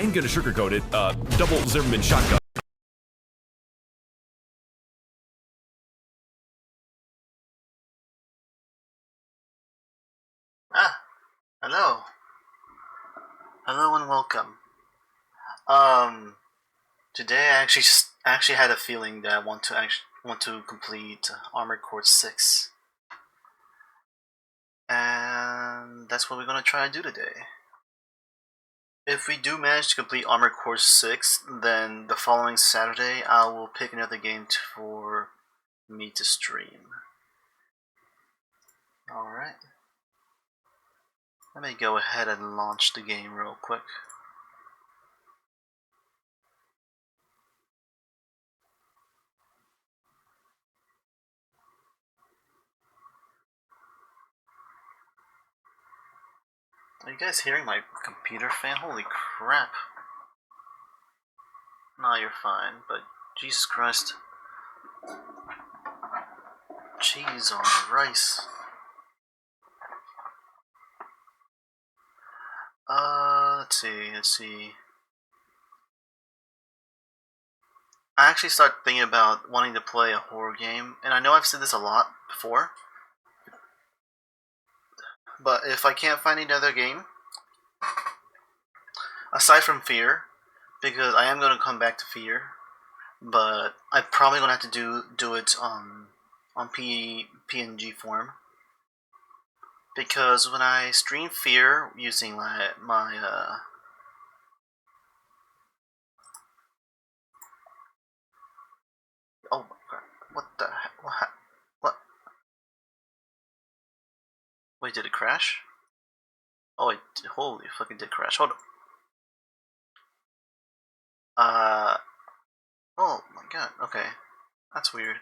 I ain't gonna sugarcoat it. Double Zimmerman shotgun. Ah, hello. Hello and welcome. Today I actually had a feeling that I want to complete Armored Core 6. And that's what we're gonna try to do today. If we do manage to complete Armored Core 6, then the following Saturday I will pick another game for me to stream. Alright. Let me go ahead and launch the game real quick. Are you guys hearing my computer fan? Holy crap. No, you're fine, but Jesus Christ. Cheese on the rice. Let's see. I actually started thinking about wanting to play a horror game, and I know I've said this a lot before, but if I can't find another game, aside from Fear, because I am going to come back to Fear, but I'm probably going to have to do it on PNG form, because when I stream Fear using my oh my god, what the heck, what? Wait, did it crash? Oh, holy fucking did crash, hold on. Oh my god, okay. That's weird.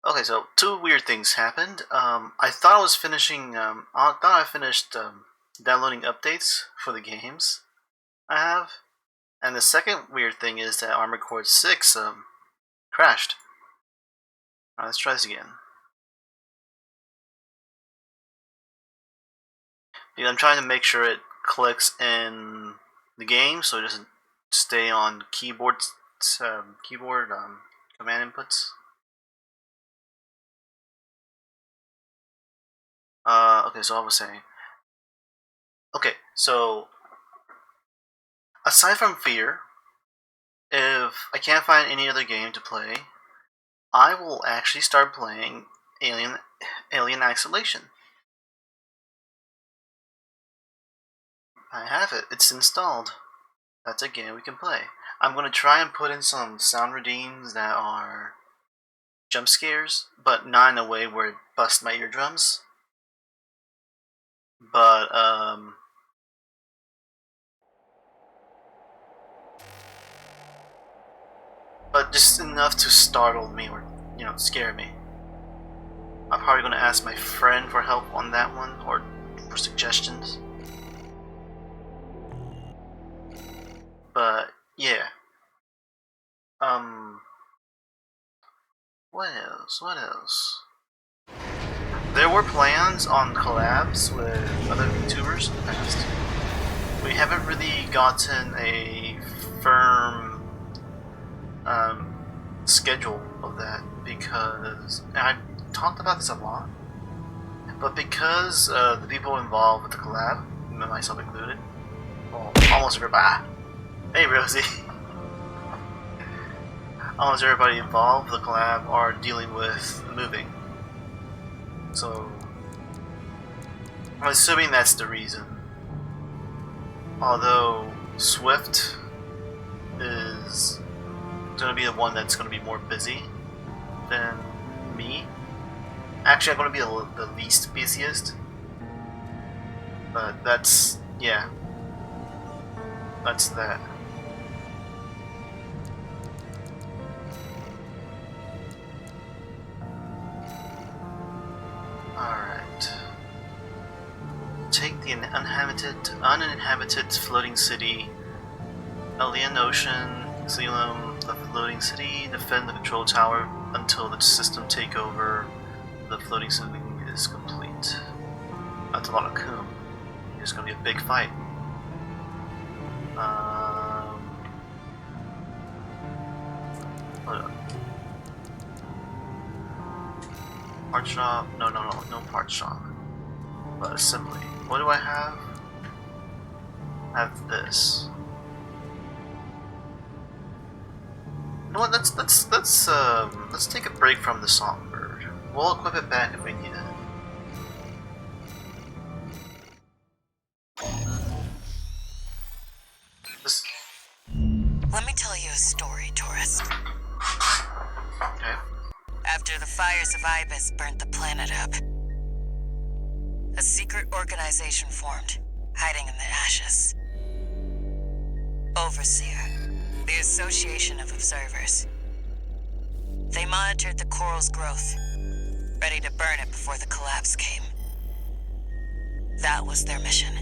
Okay, so two weird things happened. I thought I was finishing, I thought I finished downloading updates for the games I have. And the second weird thing is that Armored Core 6 crashed. Alright, let's try this again. Yeah, I'm trying to make sure it clicks in the game so it doesn't stay on keyboard command inputs. Okay, so I was saying. Okay, so aside from Fear, if I can't find any other game to play, I will actually start playing Alien Isolation. I have it. It's installed. That's a game we can play. I'm going to try and put in some sound redeems that are jump scares, but not in a way where it busts my eardrums. But, just enough to startle me or, scare me. I'm probably going to ask my friend for help on that one, or for suggestions. But, yeah. What else? There were plans on collabs with other YouTubers in the past. We haven't really gotten a firm schedule of that because, and I talked about this a lot, but because the people involved with the collab, myself included, well, almost everybody, hey Rosie, almost everybody involved with the collab are dealing with moving. So I'm assuming that's the reason. Although Swift is going to be the one that's going to be more busy than me. Actually, I'm going to be the least busiest. But that's, yeah. That's that. Alright. Take the uninhabited floating city, Alien Ocean, Xelum, the floating city, defend the control tower until the system takeover. The floating city is complete. That's a lot of coom. It's gonna be a big fight. Hold up. Part shop? No part shop. But assembly. What do I have? I have this. You know what? Let's take a break from the songbird. We'll equip it back if we need it. Let me tell you a story, tourist. Okay. After the fires of Ibis burnt the planet up, a secret organization formed, hiding in the ashes. Overseer, the Association of Observers. They monitored the coral's growth, ready to burn it before the collapse came. That was their mission.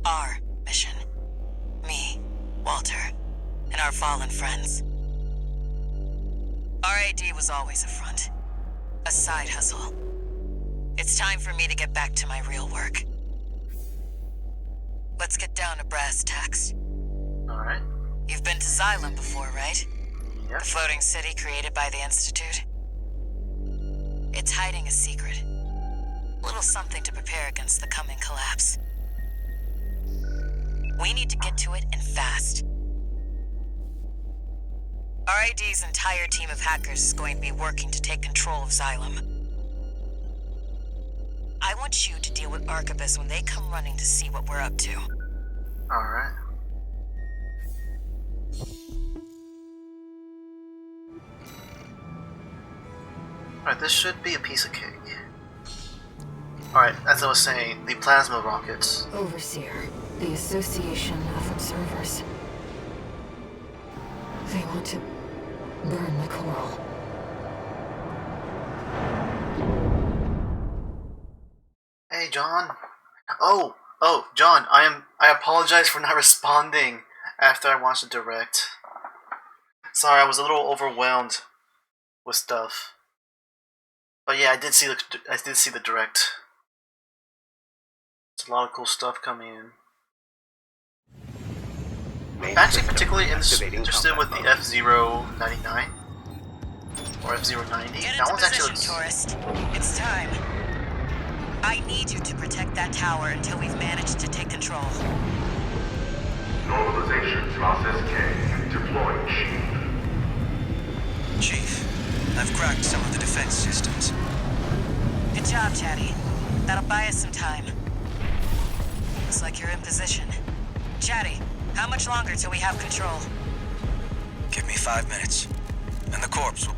Our mission. Me, Walter, and our fallen friends. RAD was always a front. A side hustle. It's time for me to get back to my real work. Let's get down to brass tacks. Alright. You've been to Xylem before, right? Yep. The floating city created by the Institute. It's hiding a secret. A little something to prepare against the coming collapse. We need to get to it, and fast. RAD's entire team of hackers is going to be working to take control of Xylem. I want you to deal with Arquebus when they come running to see what we're up to. Alright. Alright, this should be a piece of cake. Alright, as I was saying, the plasma rockets. Overseer, the Association of Observers. They want to burn the coral. Hey, John. Oh, John, I apologize for not responding after I watched the direct. Sorry, I was a little overwhelmed with stuff. But yeah, I did see the direct. It's a lot of cool stuff coming in. I'm actually particularly interested with the F-099 or F-090. Get That into one's actually position, tourist. It's time. I need you to protect that tower until we've managed to take control. Normalization process K. Deploying shield. Chief, I've cracked some of the defense systems. Good job, Chatty. That'll buy us some time. Looks like you're in position. Chatty, how much longer till we have control? Give me 5 minutes, and the corpse will...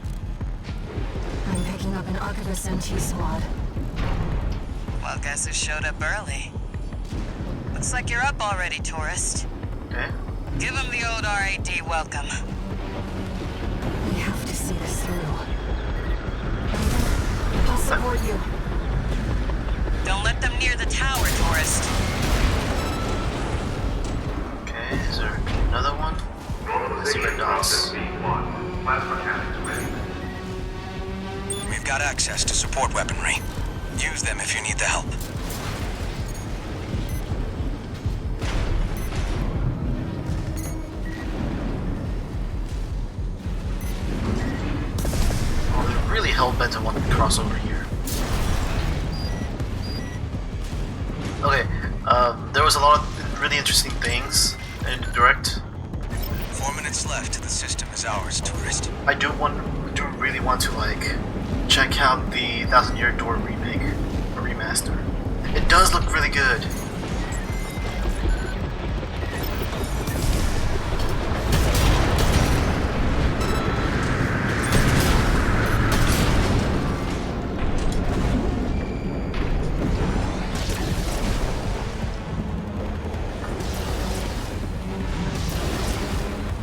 I'm picking up an Arquebus MT squad. Well, guess who showed up early? Looks like you're up already, tourist. okay. Give him the old RAD welcome. We have to see this through. I'll support you. Don't let them near the tower, tourist. Okay, is there another one? Normalization process B1. Plasma cannons ready. We've got access to support weaponry. Use them if you need the help. Oh, they're really hell-bent on wanting to cross over here. Okay, there was a lot of really interesting things in the direct. 4 minutes left. The system is ours, tourist. I do really want to like check out the Thousand Year Door remake or remaster. It does look really good.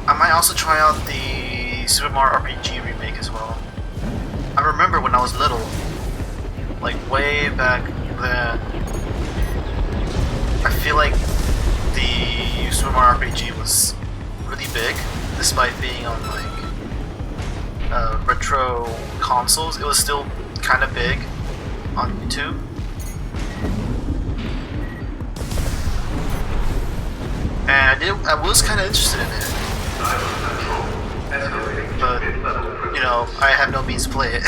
I might also try out the Super Mario RPG remake as well. I remember when I was little, like way back then, I feel like the Super Mario RPG was really big, despite being on like retro consoles. It was still kind of big on YouTube. And I was kind of interested in it. but you know, I have no means to play it.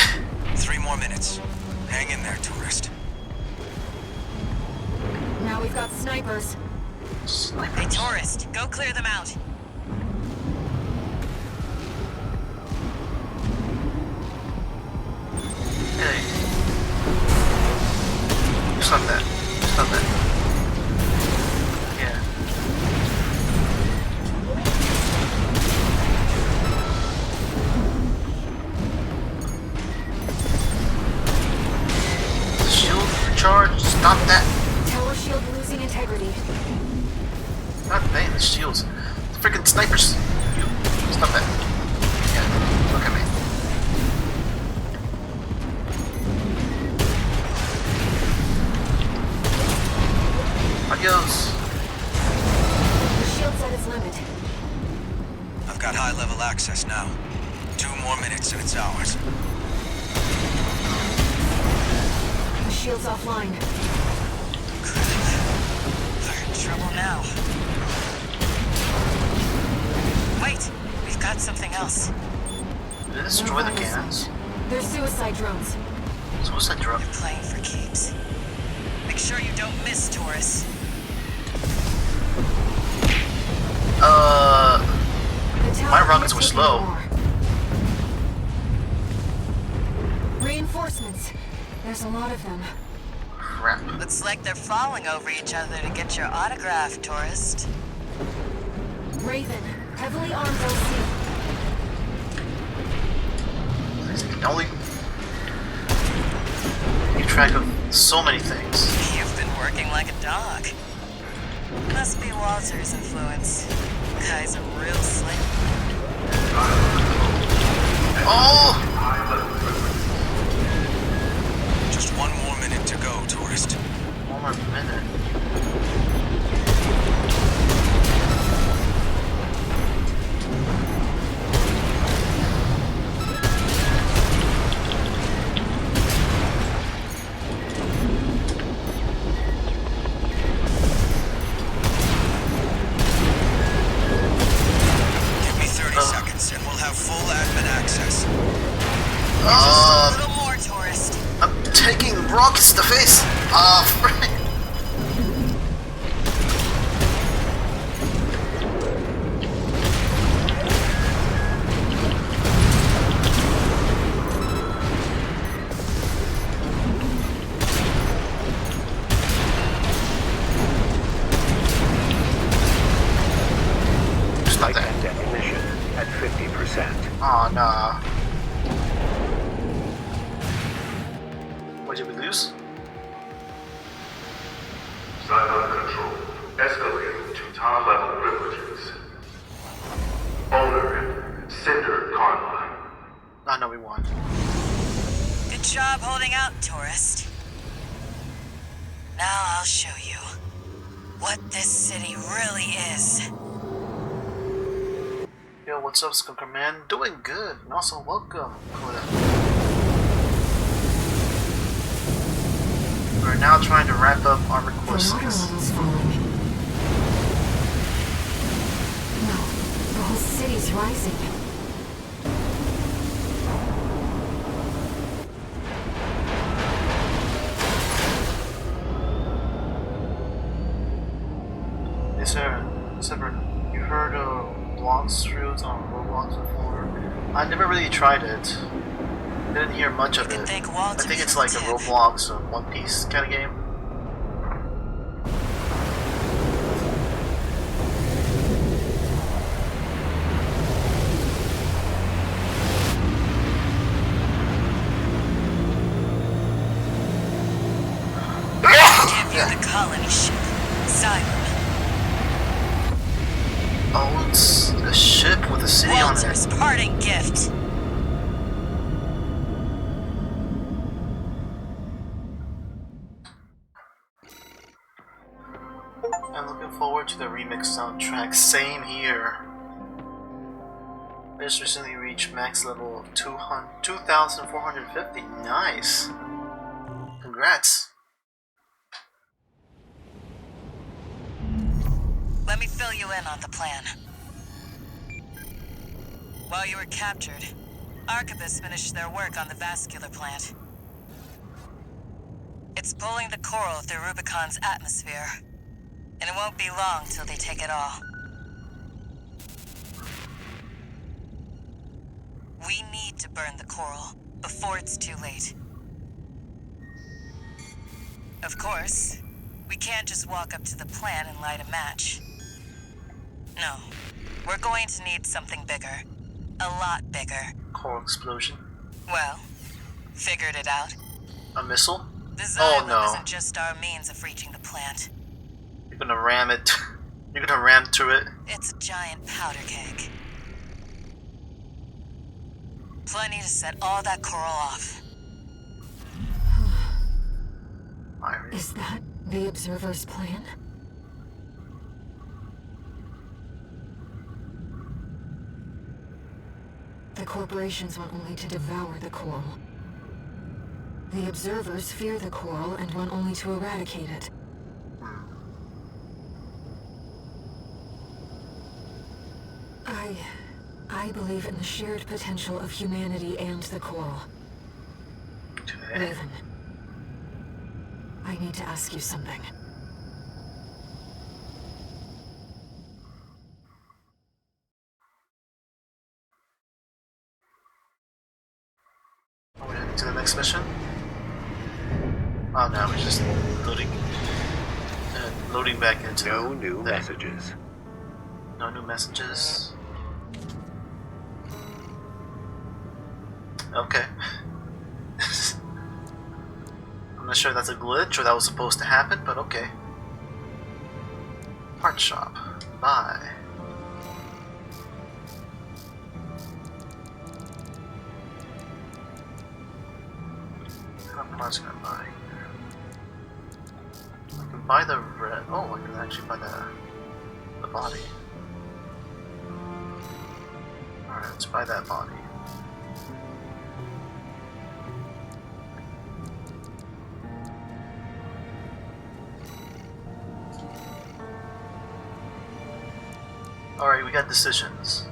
3 more minutes. Hang in there, tourist. Now we've got snipers. Hey, tourist, go clear them out. Hey, stop that! Stop that! Yeah. Shield recharge. Stop that! Tower shield losing integrity. God dang, the shields. The freaking snipers. Stop that. Yeah, look at me. Adios. The shield's at its limit. I've got high-level access now. 2 more minutes and it's ours. The shield's offline. We're in trouble now. Wait, we've got something else. Did it destroy the cannons? They're suicide drones. Suicide drone. You're playing for keeps. Make sure you don't miss, tourists. The tower My rockets can't were take slow. anymore. Reinforcements. There's a lot of them. Crap. Looks like they're falling over each other to get your autograph, tourist. Raven, heavily armed LC. I can only keep track of so many things. You've been working like a dog. Must be Walter's influence. Guy's a real slick. Oh! Just 1 more minute to go, tourist. 1 more minute. Give me 30 seconds and we'll have full admin access. A little more, tourist. I'm taking rockets to the face. Ah, frick. Stop that. And ammunition at 50%. Oh, nah. What did we lose? Silo control. Escalating to top-level privileges. Owner, Cinder Carmine. I know we won. Good job holding out, tourist. Now I'll show you what this city really is. Yo, what's up, Skunk Man? Doing good, and also welcome, Coda. We're now trying to wrap up Armored Core The water 6. level's falling. No, the whole city's rising. Hey, Severin, you heard of blocks routes on Roblox before? I never really tried it. Didn't hear much of You can it. thank I Walter think it's for like the a tip. Roblox or One Piece kind of game. Give you the colony ship, Severin. Oh, it's a ship with a city on it. Walter's parting gift. I'm looking forward to the remix soundtrack. Same here. I just recently reached max level of 2,450. Nice. Congrats. Let me fill you in on the plan. While you were captured, Arquebus finished their work on the vascular plant. It's pulling the coral through Rubicon's atmosphere, and it won't be long till they take it all. We need to burn the coral before it's too late. Of course, we can't just walk up to the plant and light a match. No, we're going to need something bigger. A lot bigger. Coral explosion. Well, figured it out. A missile? The Oh xylem no. isn't just our means of reaching the plant. You're gonna ram it. You're gonna ram through it. It's a giant powder keg. Plenty to set all that coral off. Iron. Is that the Observer's plan? The corporations want only to devour the coral. The Observers fear the coral and want only to eradicate it. I believe in the shared potential of humanity and the coral. Okay. Raven, I need to ask you something. Are we heading to the next mission? Oh no, we're just loading back into No new the- messages. No new messages. Okay. I'm not sure if that's a glitch or that was supposed to happen, but okay. Part shop. Bye. How much can I buy? I can buy the red. Oh, I can actually buy the body. Alright, let's buy that body. Alright, we got decisions.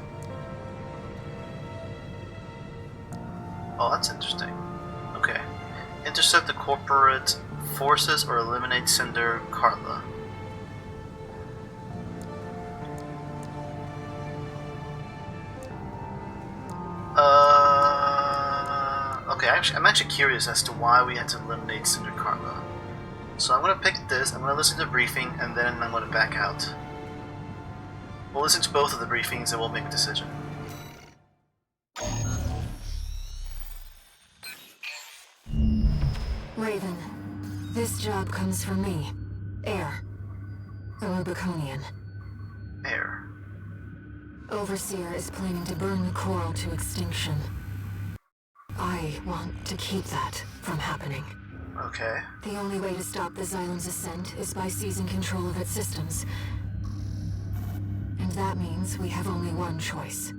Oh, that's interesting. Okay. Intercept the corporate forces or eliminate Cinder Carla. Okay, I'm actually curious as to why we had to eliminate Cinder Carla. So I'm gonna pick this, I'm gonna listen to the briefing, and then I'm gonna back out. We'll listen to both of the briefings and we'll make a decision. Raven, this job comes from me, Air, a Rubiconian. Air. Overseer is planning to burn the coral to extinction. I want to keep that from happening. Okay. The only way to stop the Xylem's ascent is by seizing control of its systems. And that means we have only one choice.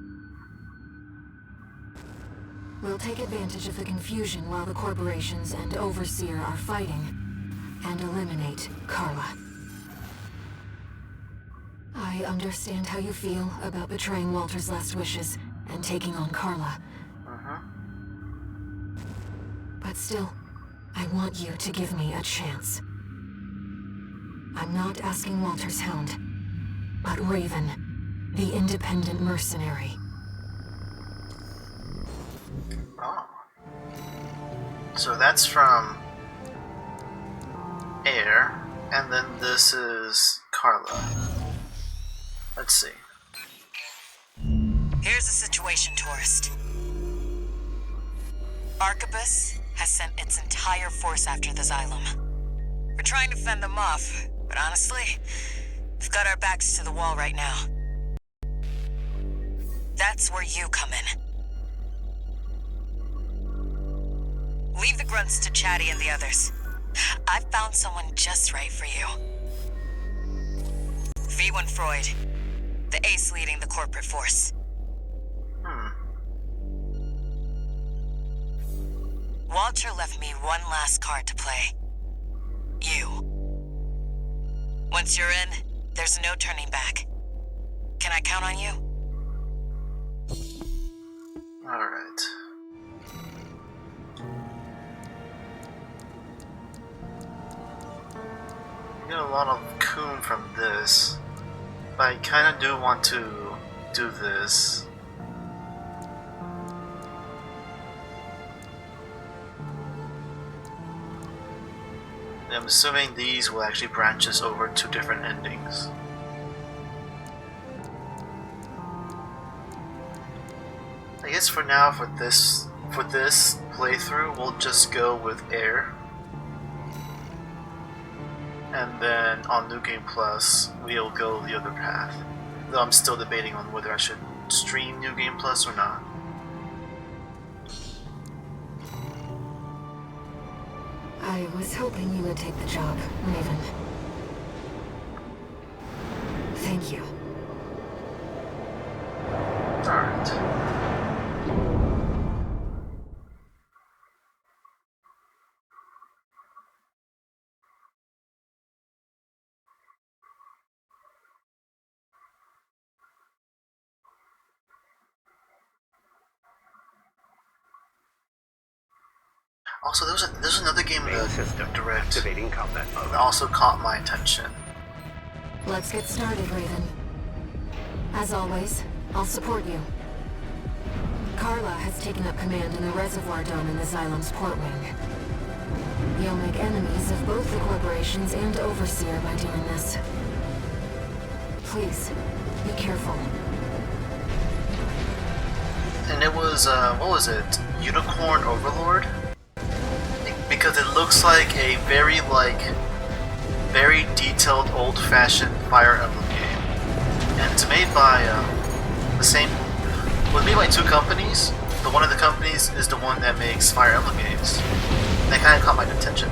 We'll take advantage of the confusion while the corporations and Overseer are fighting, and eliminate Carla. I understand how you feel about betraying Walter's last wishes and taking on Carla. But still, I want you to give me a chance. I'm not asking Walter's hound, but Raven, the independent mercenary. Oh. So that's from Air, and then this is Carla. Let's see. Here's the situation, tourist. Arquebus has sent its entire force after the Xylem. We're trying to fend them off, but honestly, we've got our backs to the wall right now. That's where you come in. Leave the grunts to Chatty and the others. I've found someone just right for you. V1 Freud, the ace leading the corporate force. Walter left me one last card to play. You. Once you're in, there's no turning back. Can I count on you? Alright. I get a lot of coon from this, but I kinda do want to do this. I'm assuming these will actually branch us over to different endings. I guess for now, for this playthrough, we'll just go with air, and then on New Game Plus, we'll go the other path. Though I'm still debating on whether I should stream New Game Plus or not. I was hoping you would take the job, Raven. Thank you. Alright. Also, there's another game in Main the system direct activating combat mode. that also caught my attention. Let's get started, Raven. As always, I'll support you. Carla has taken up command in the reservoir dome in the Xylem's port wing. You'll make enemies of both the corporations and Overseer by doing this. Please, be careful. And it was, what was it? Unicorn Overlord? Because it looks like a very detailed, old-fashioned Fire Emblem game. And it's made by, it was made by two companies, but one of the companies is the one that makes Fire Emblem games. That kind of caught my attention.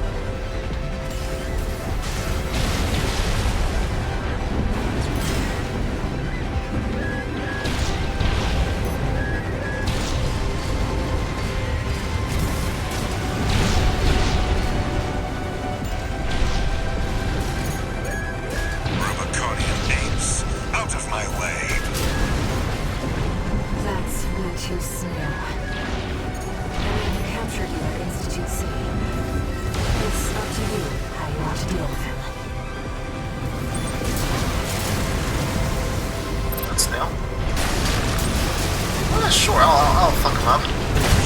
Sure, I'll fuck him up.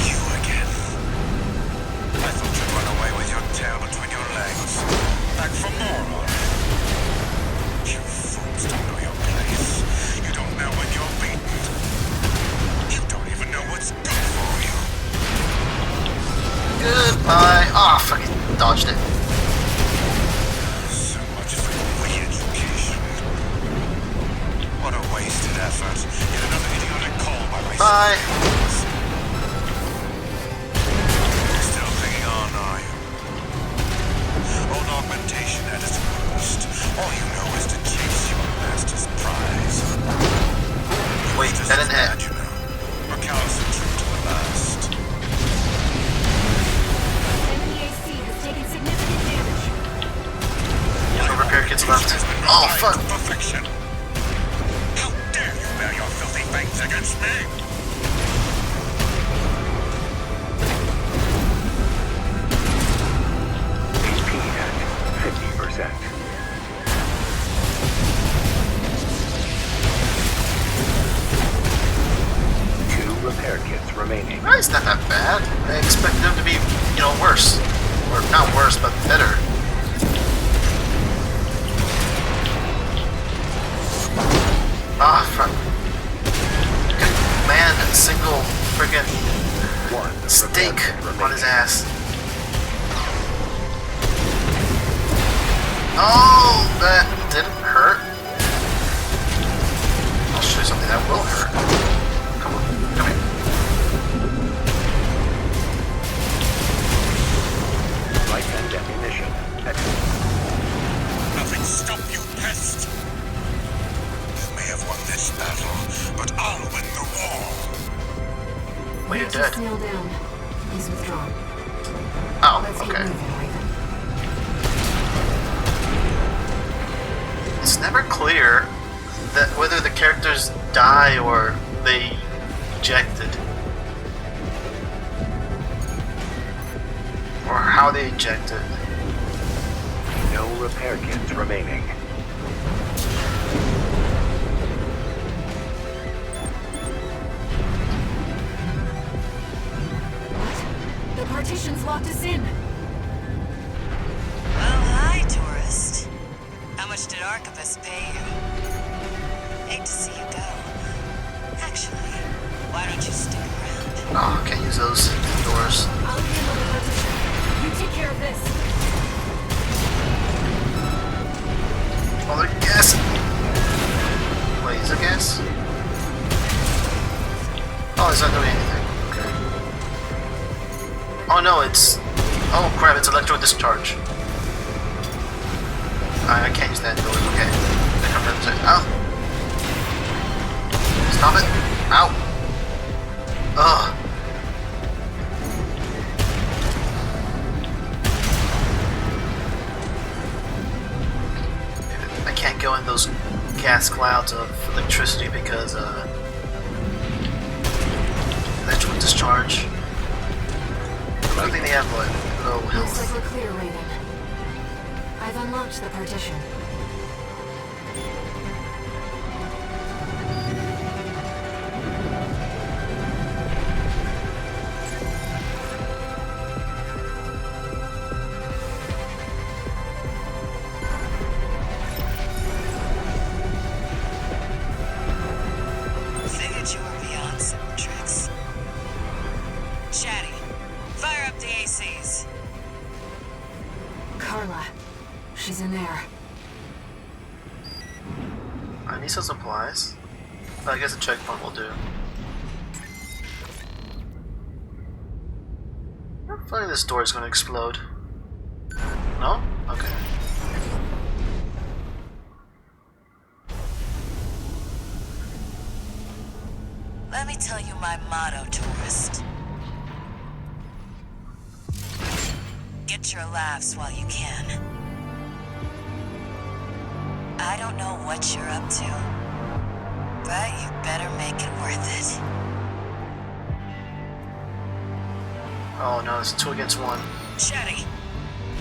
You again. I thought you'd run away with your tail between your legs. Back for more, are you? You fools don't know your place. You don't know when you're beaten. You don't even know what's good for you. Goodbye. Ah, fucking dodged it. So much for re-education. What a wasted effort. Yet another idiotic call by my Bye. Still hanging on, are you? Old augmentation at its worst. All you know is to chase your master's prize. Wait, that didn't hit. You know, or callous and true to the last. Enemy AC has taken significant damage. No repair kits left. Oh, fuck. Perfection. How dare you bear your filthy fangs against me? HP at 50%. Two repair kits remaining. It's not that bad. I expected them to be, worse. Or not worse, but better. Ah, fuck. Man, a single friggin' One steak repair kit remaining. on his ass. Oh, that didn't hurt. I'll show you something that will hurt. Come on, come here. Light and ammunition. Nothing stop you, pest! You may have won this battle, but I'll win the war. Well, you're dead. Snail down. He's withdrawn. Oh, Let's keep okay. moving, Raven. It's never clear that whether the characters die or they ejected. how they eject it. No repair kits remaining. What? The partition's locked us in. Well, hi, tourist. How much did Archivist pay you? Hate to see you go. Actually, why don't you stick around? Oh, can't use those doors. I'll handle the partition. You take care of this. Oh, they're gas. Wait, is it gas? Oh, it's not doing anything. Okay. Oh no, it's... Oh crap, it's electro discharge. I can't use that door. Okay. They come from the... Ow! Stop it! Ow! Ugh! I can't go in those gas clouds of electricity because electrical discharge. I don't think they have like low Looks health. like we're clear, Raven. I've unlocked the partition. Figured you were beyond simple tricks. Chatty, fire up the ACs. Carla. She's in there. I need some supplies. But I guess a checkpoint will do. I'm feeling this door is going to explode. No? Okay. Let me tell you my motto, tourist. Get your laughs while you can. I don't know what you're up to, but you better make it worth it. Oh no, it's 2 against 1. Chatty,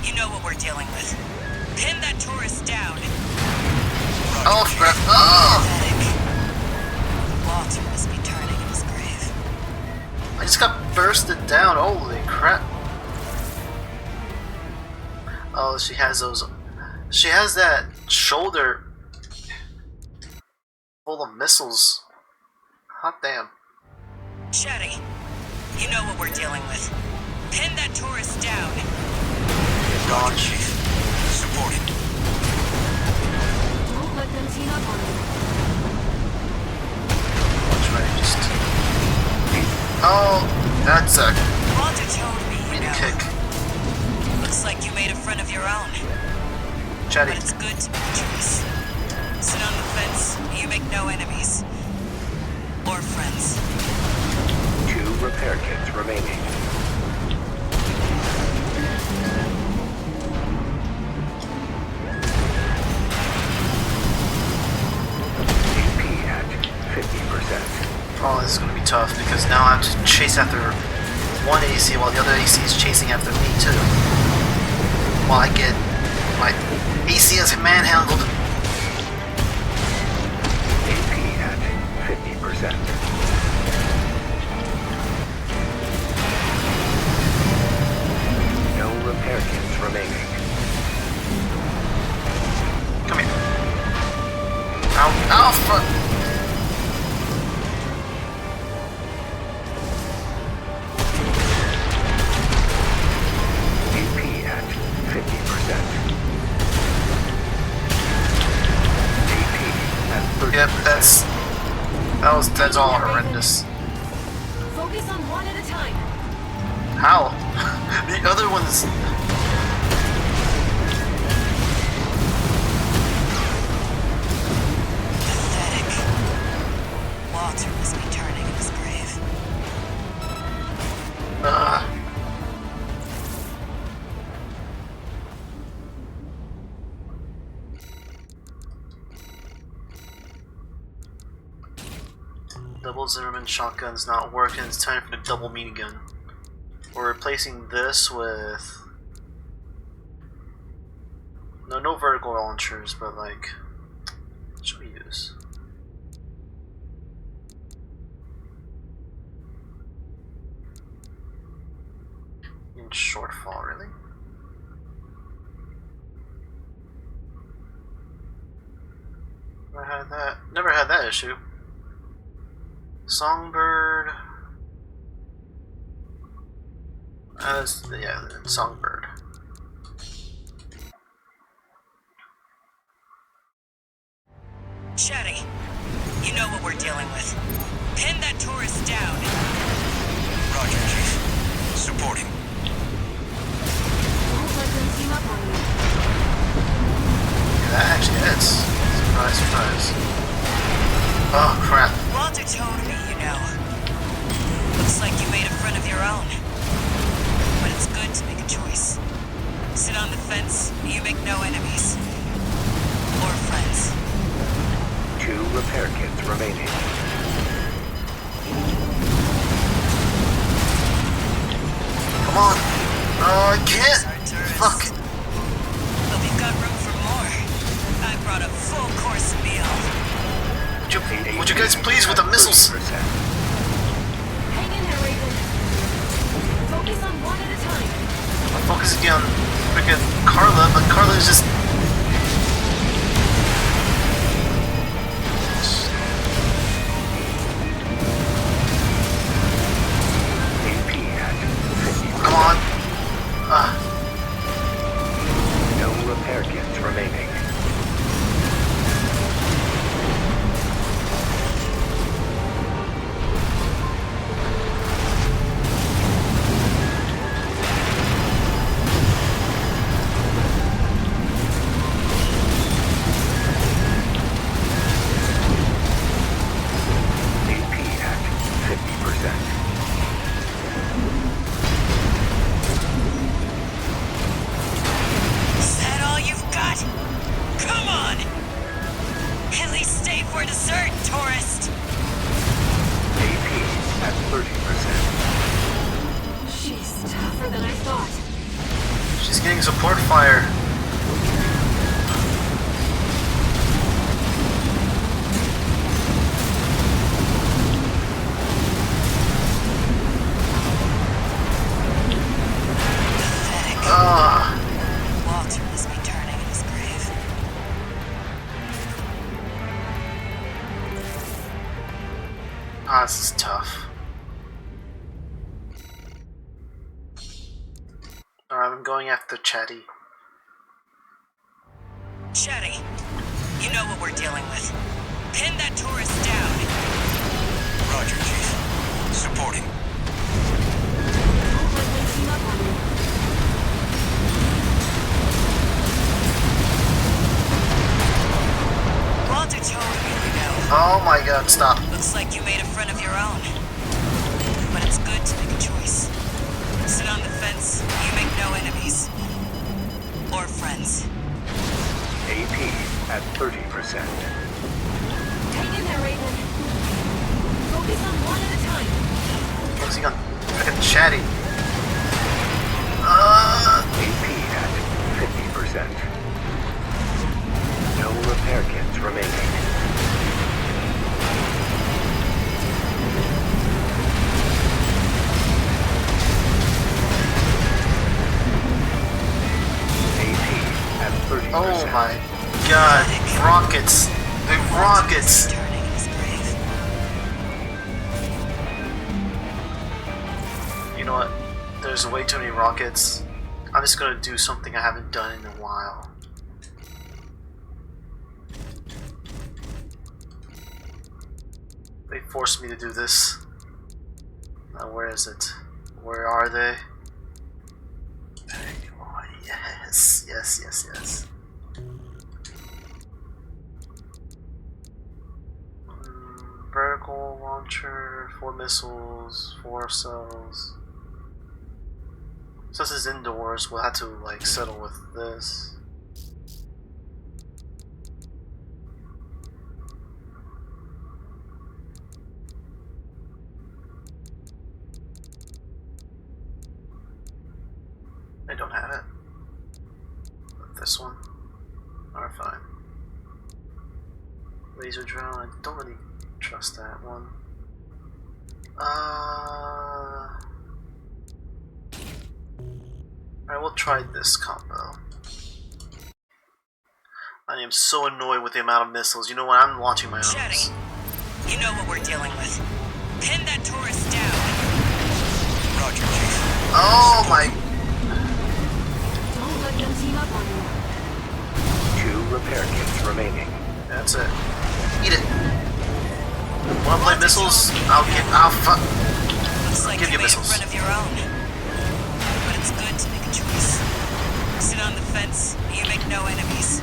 you know what we're dealing with. Pin that tourist down. Oh crap! Oh! Pathetic. Walter must be turning in his grave. I just got bursted down. Holy crap! Oh, she has those. She has that shoulder full of missiles. Hot damn. Chatty, you know what we're dealing with. Pin that tourist down. Launch. Chief. Supporting. Don't let them team up on you. Try to just. Oh, that's a Walter told me, you mean know. kick. Looks like you made a friend of your own. Chatty. But it's good to be a choice. Sit on the fence, you make no enemies. Or friends. 2 repair kits remaining. AP at 50%. Oh, this is gonna be tough because now I have to chase after one AC while the other AC is chasing after me too. While I get my AC as manhandled. AP at 50%. No repair kits remaining. Come here. Ow, ow, fuck. AP at 50%. AP at 30%. Yep, that's all horrendous. Focus on one at a time. How? The other one's. Pathetic. Walter must be turning in his grave. Ugh. Double Zimmerman shotgun's not working. It's time for the double minigun. We're replacing this with no vertical launchers, but like, what should we use? In shortfall, really? Never had that issue. Songbird. Yeah, Songbird. Chatty, you know what we're dealing with. Pin that tourist down. Roger, Chief. Supporting. Won't let them team up on you. Yeah, that actually hits. Surprise, surprise. Oh, crap. Walter told me, you know. Looks like you made a friend of your own. But it's good to make a choice. Sit on the fence, you make no enemies. Or friends. 2 repair kits remaining. Come on. Oh, I can't. Sorry, tourist. Fuck. But we've got room for more. I brought a full course meal. Would you guys please with the missiles? 30%. Hang in there, Raven. Focus on one at a time. I'm focusing on freaking Carla, but Carla is just. AP at 50%. Come on. No repair kits remaining. AP at 50%. Is that all you've got? Come on! At least stay for dessert, tourist! AP at 30%. She's tougher than I thought. She's getting support fire. Walter must be turning in his grave. This is tough. Alright, I'm going after Chatty. Chatty, you know what we're dealing with. Pin that tourist down. Roger, Chief. Supporting. Won't let them team up on you. Walter told me, you know. Oh my god, stop. Looks like you made a friend of your own. But it's good to make a choice. Sit on the fence, you make no enemies. Or friends. AP at 30%. Hang in there, Raven. Focus on one at a time. Focusing on freaking Chatty. AP at 50%. No repair kits remaining. AP at 30%. Oh my god. Rockets. The rockets. Turning in his grave. You know what? There's way too many rockets. I'm just gonna do something I haven't done in a while. They forced me to do this. Now where is it? Where are they? There you are. Yes, yes, yes, yes. Vertical launcher, 4 missiles, 4 cells. Since it's indoors, we'll have to like settle with this. I don't have it. This one. Laser drone, I don't really trust that one. Alright, we'll try this combo. I am so annoyed with the amount of missiles. You know what? I'm launching my own. Shetty, you know what we're dealing with. Pin that tourist down. Roger, Chief. Oh my. Don't let them team up on you. 2 repair kits remaining. That's it. Eat it. Wanna play missiles? I'll fuck. Looks like Give you you made a missiles. friend of your own. But it's good to make a choice. Sit on the fence, you make no enemies.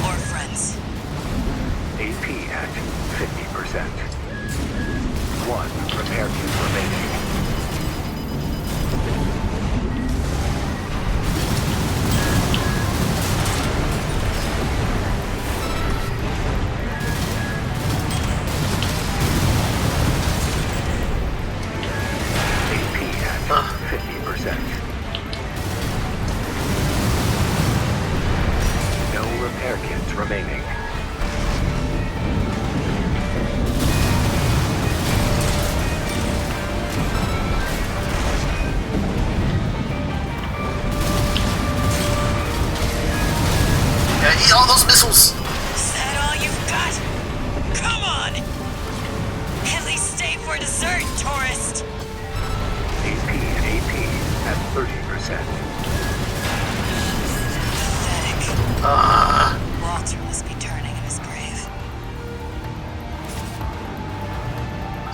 Or friends. AP at 50%. 1 repair kit remaining. AP at 50%. No repair kits remaining. Yeah, eat all those missiles. Is that all you've got? Come on! At least stay for dessert, tourist! AP at 30%. Pathetic. Walter must be turning in his grave.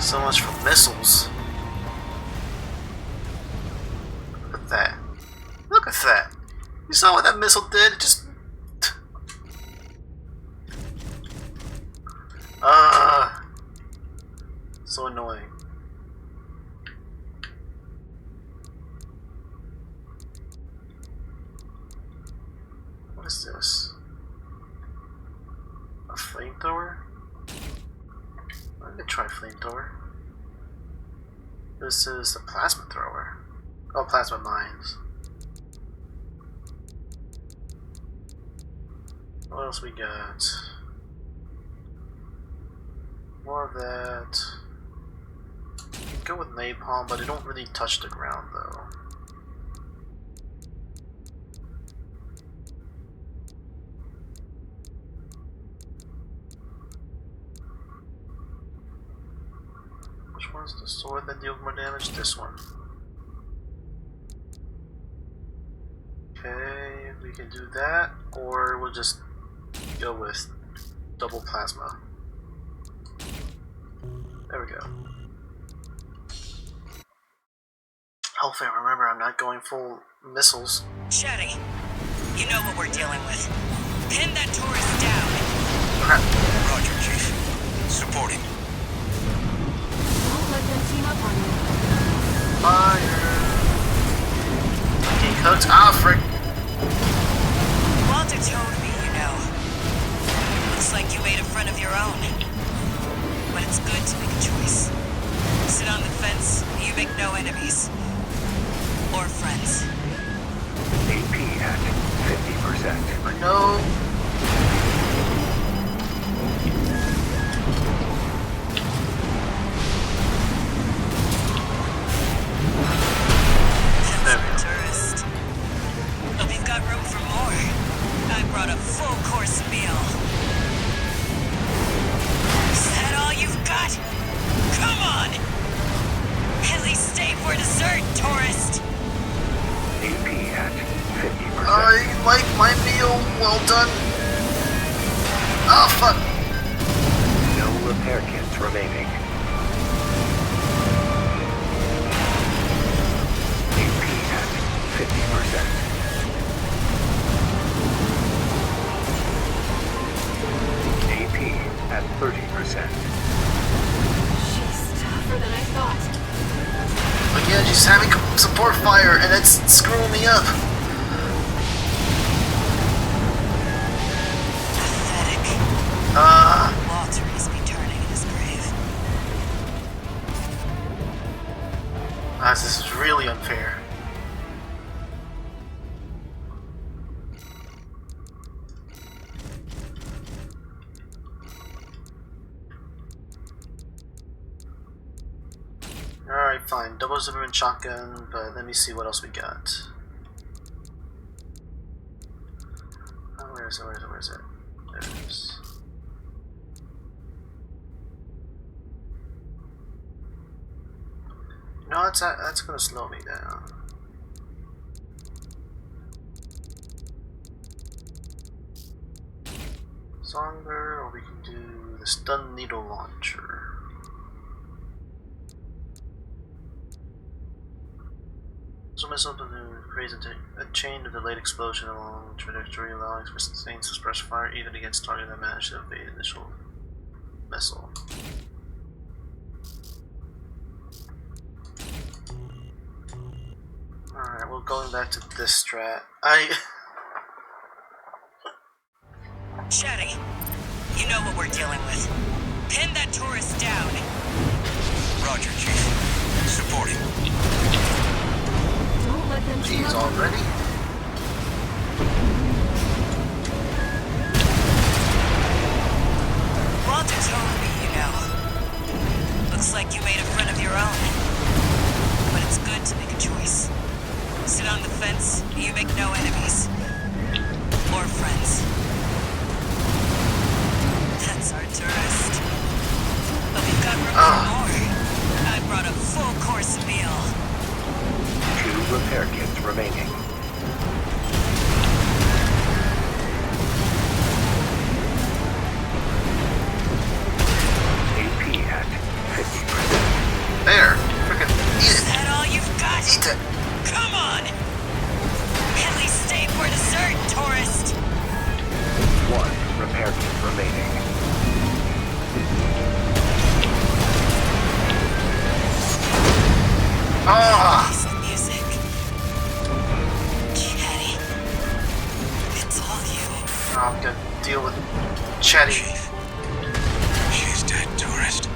So much for missiles. Look at that. Look at that. You saw what that missile did? It just. So annoying. What is this? A flamethrower? I'm gonna try flamethrower. This is a plasma thrower. Oh, plasma mines. What else we got? More of that. Go with napalm, but it don't really touch the ground though. Which one's the sword that deals more damage? This one. Okay, we can do that, or we'll just go with double plasma. There we go. Hopefully, remember, I'm not going full missiles. Shetty, you know what we're dealing with. Pin that tourist down. Crap. Roger, Chief. Supporting. Don't let them team up on you. Fire. Getting cooked. Ah, frick. Walter told me, you know. Looks like you made a friend of your own. But it's good to make a choice. Sit on the fence, you make no enemies. Or friends. AP at 50%. I know. That's a tourist. But we've got room for more. I brought a full course meal. Is that all you've got? Come on! At least stay for dessert, tourist! AP at 50%. I like my meal. Well done. Oh, fuck. No repair kits remaining. AP at 50%. AP at 30%. She's tougher than I thought. But yeah, she's having support fire, and it's screwing me up. Pathetic. Walter must be turning in his grave. This is really unfair. Alright, fine. Double Severin shotgun, but let me see what else we got. Oh, where is it? Where is it? There it is. No, that's gonna slow me down. Songbird, or we can do the stun needle launcher. So missile balloon creates a chain of delayed explosion along the trajectory, allowing for sustained suppressed fire even against target that managed to evade initial missile. Alright, well, going back to this strat, Chatty, you know what we're dealing with. Pin that tourist down. Roger, Chief. Supporting. Don't let them team Jeez, up. already? Walter told me, you know. Looks like you made a friend of your own. But it's good to make a choice. Sit on the fence, you make no enemies. Or friends. That's our tourist. But we've got room for more. I brought a full course meal. 2 repair kits remaining. AP at 50%. There! Frickin' eat Is it! that all you've got? Eat it! Come on! At least stay for dessert, tourist! 1 repair kit remaining. Ah! Nice music. Chatty. It's all you. I'm gonna deal with Chatty. Chief. She's dead, tourist.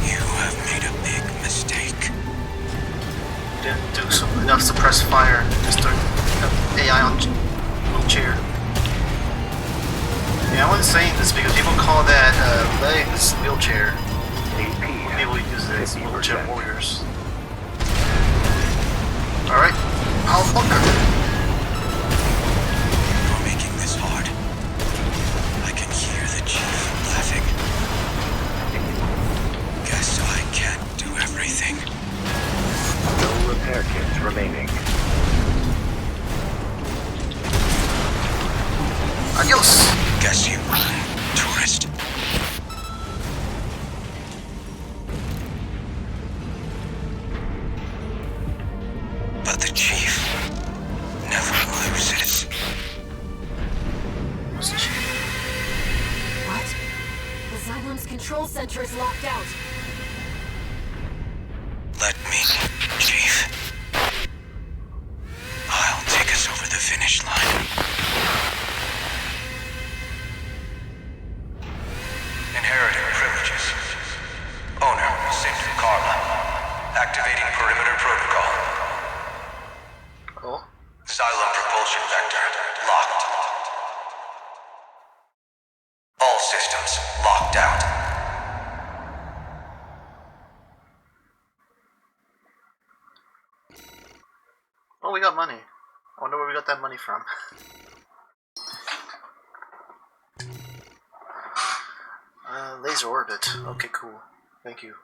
You have made a big mistake. Didn't do enough suppress fire. Just threw AI on wheelchair. Yeah, I wasn't saying this because people call that legs wheelchair. AP People at use it as wheelchair 50%. warriors. Alright, I'll bunker. You're making this hard. I can hear the Chief laughing. Guess I can't do everything. No repair kits remaining. Adios! Guess you won, tourist. But the Chief never loses. What's the shit? What? The Xylem's control center is locked out. Let me, Chief. I'll take us over the finish line. Inherited privileges. Owner, St. Carla. Activating perimeter protocol. Oh? Xylem propulsion vector locked. All systems locked out. Oh, we got money. I wonder where we got that money from. Laser orbit. Okay, cool. Thank you.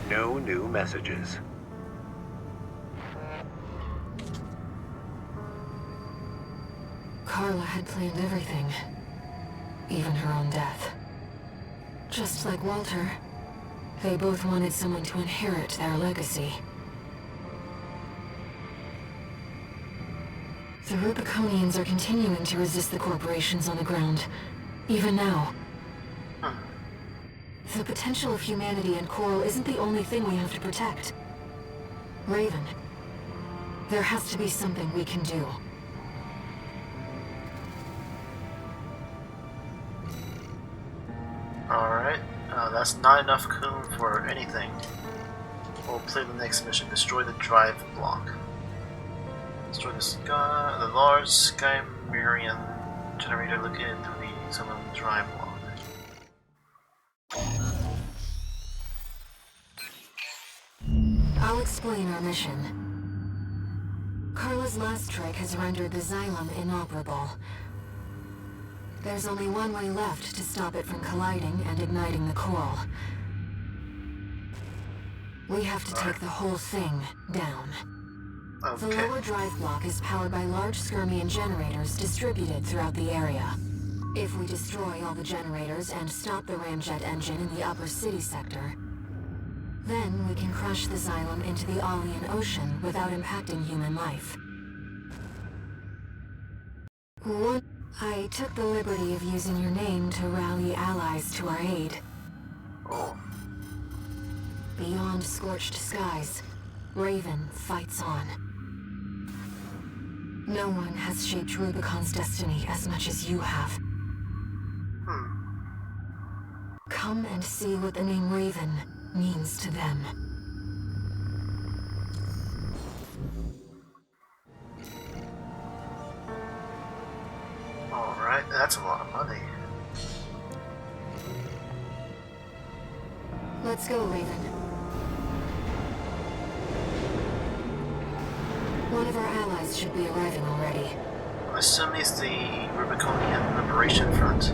No new messages. Carla had planned everything. Even her own death. Just like Walter, they both wanted someone to inherit their legacy. The Rubiconians are continuing to resist the corporations on the ground, even now. The potential of humanity and Coral isn't the only thing we have to protect. Raven, there has to be something we can do. Alright, that's not enough coon for anything. We'll play the next mission. Destroy the drive block. Destroy the large Skymerian generator located through the Severin drive log. I'll explain our mission. Carla's last trick has rendered the Xylem inoperable. There's only one way left to stop it from colliding and igniting the coral. We have to take the whole thing down. The Okay. lower drive block is powered by large Skirmian generators distributed throughout the area. If we destroy all the generators and stop the ramjet engine in the upper city sector, then we can crash the Xylem into the Alien Ocean without impacting human life. I took the liberty of using your name to rally allies to our aid. Oh. Beyond scorched skies, Raven fights on. No one has shaped Rubicon's destiny as much as you have. Come and see what the name Raven means to them. Alright, that's a lot of money. Let's go, Raven. One of our allies should be arriving already. I assume it's the Rubiconian Liberation Front.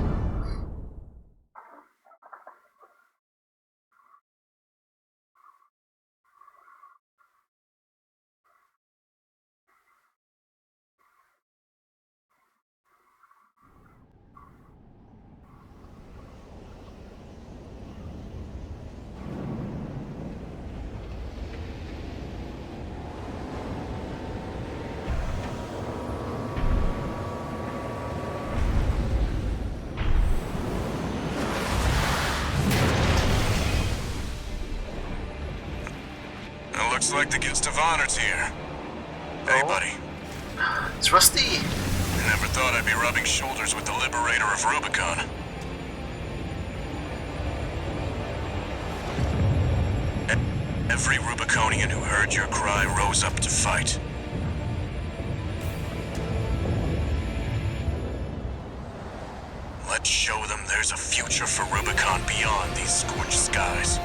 Looks like the guest of honor's here. Hey, buddy. It's Rusty! Never thought I'd be rubbing shoulders with the liberator of Rubicon. Every Rubiconian who heard your cry rose up to fight. Let's show them there's a future for Rubicon beyond these scorched skies.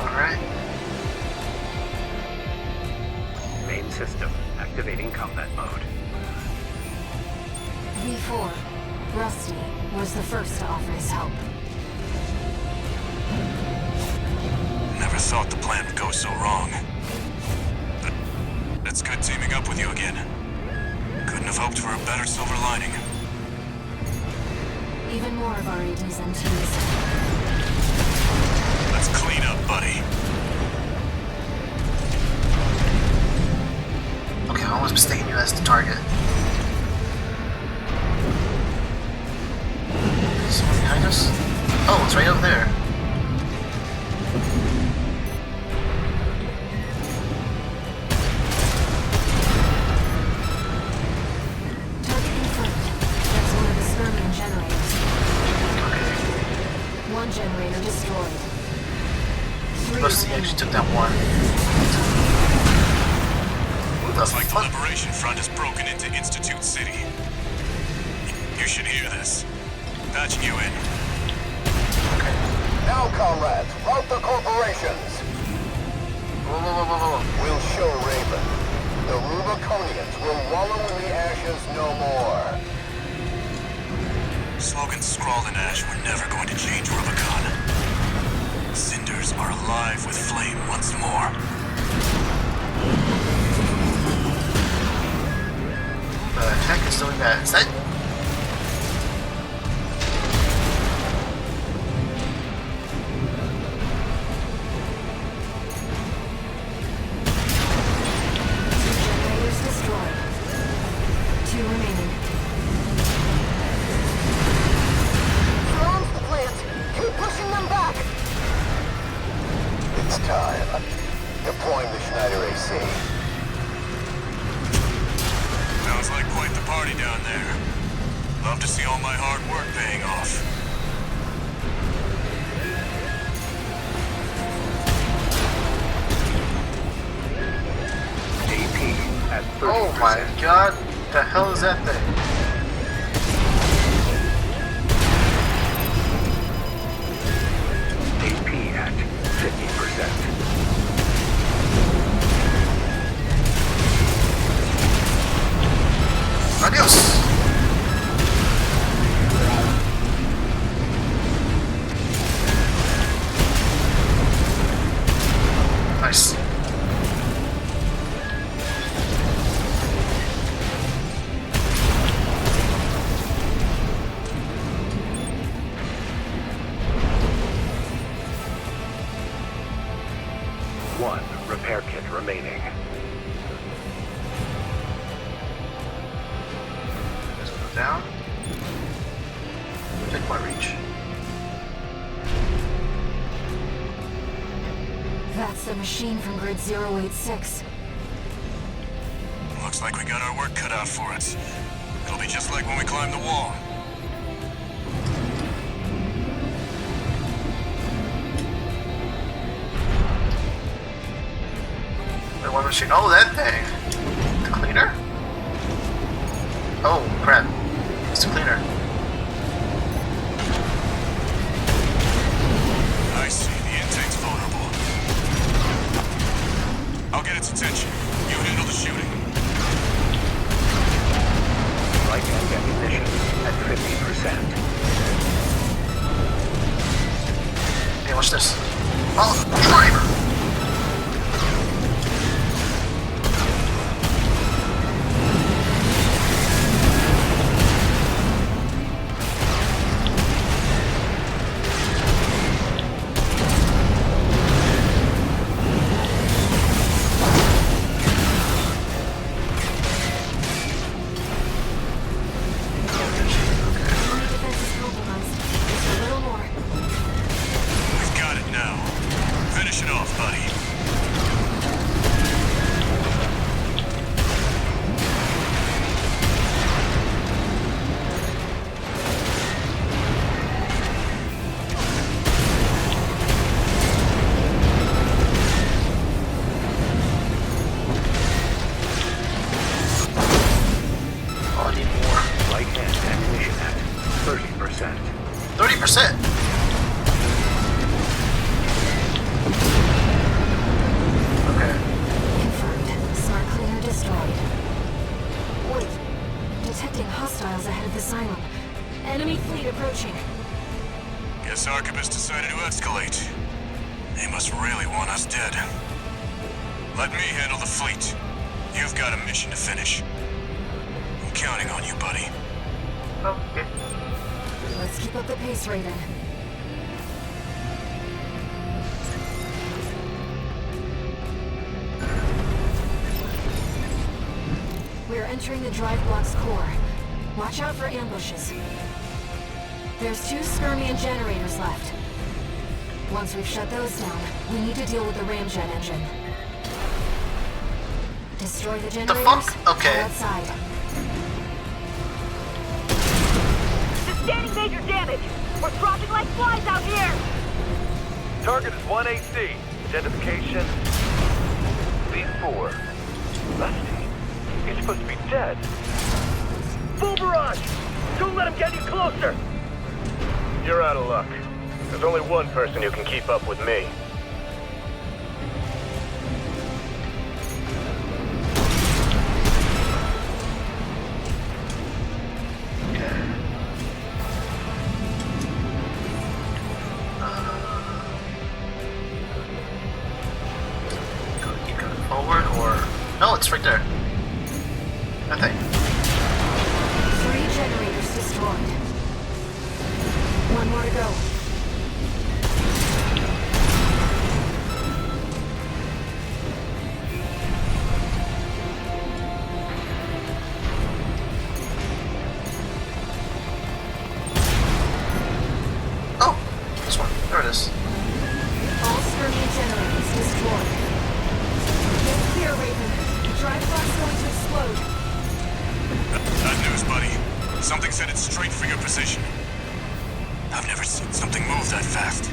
Alright. Main system activating combat mode. V4, Rusty, was the first to offer his help. Never thought the plan would go so wrong. But it's good teaming up with you again. Couldn't have hoped for a better silver lining. Even more of our ADs and Ts. Let's clean up, buddy. Okay, I was mistaken you as the target. Someone behind us? Oh, it's right over there. Target confirmed. That's one of the Skirmian generators. Okay. One generator destroyed. Rusty actually took that one. Looks like the Liberation Front has broken into Institute City. You should hear this. Patching you in. Now, comrades, rout the corporations. Whoa. We'll show Raven. The Rubiconians will wallow in the ashes no more. Slogans scrawled in ash were never going to change Rubicon. Cinders are alive with flame once more. The attack is doing that. Is that? Generators destroyed. 2 remaining. Surrounds the plant. Keep pushing them back. It's time. Deploying the Schneider AC. Sounds like quite the party down there. Love to see all my hard work paying off. AP at 30%. Oh my god! The hell is that thing? repair kit remaining. Let's go down. Check my reach. That's the machine from grid 086. Looks like we got our work cut out for us. It'll be just like when we climbed the wall. The one machine. Oh, that thing. The cleaner? Oh, crap. It's the cleaner. I see. The intake's vulnerable. I'll get its attention. You handle the shooting. Light tank ammunition at 50%. Hey, watch this. Oh, driver! Defense is compromised. Just a little more. We've got it now. Finish it off, buddy. Oh, I need more. Light tank ammunition at 30%. 30%! Okay. Confirmed. Smart cleaner destroyed. Wait. Detecting hostiles ahead of the silo. Enemy fleet approaching. Guess Archibus decided to escalate. They must really want us dead. Let me handle the fleet. You've got a mission to finish. I'm counting on you, buddy. Okay. Let's keep up the pace, Raven. We're entering the drive block's core. Watch out for ambushes. There's 2 Skirmian generators left. Once we've shut those down, we need to deal with the ramjet engine. Destroy the generators. fuck? Okay. Go outside. Sustaining major damage! We're dropping like flies out here! Target is 1AC. Identification V4. Rusty, he's supposed to be dead. Full barrage! Don't let him get you closer! You're out of luck. There's only one person who can keep up with me. Keep going forward, or... No, it's right there. That thing. 3 generators destroyed. 1 more to go. Oh! This one. There it is. All Skirmian generators destroyed. Get clear, Raven. The drive block's going to explode. Bad news, buddy. Something's headed straight for your position. I've never seen something move that fast.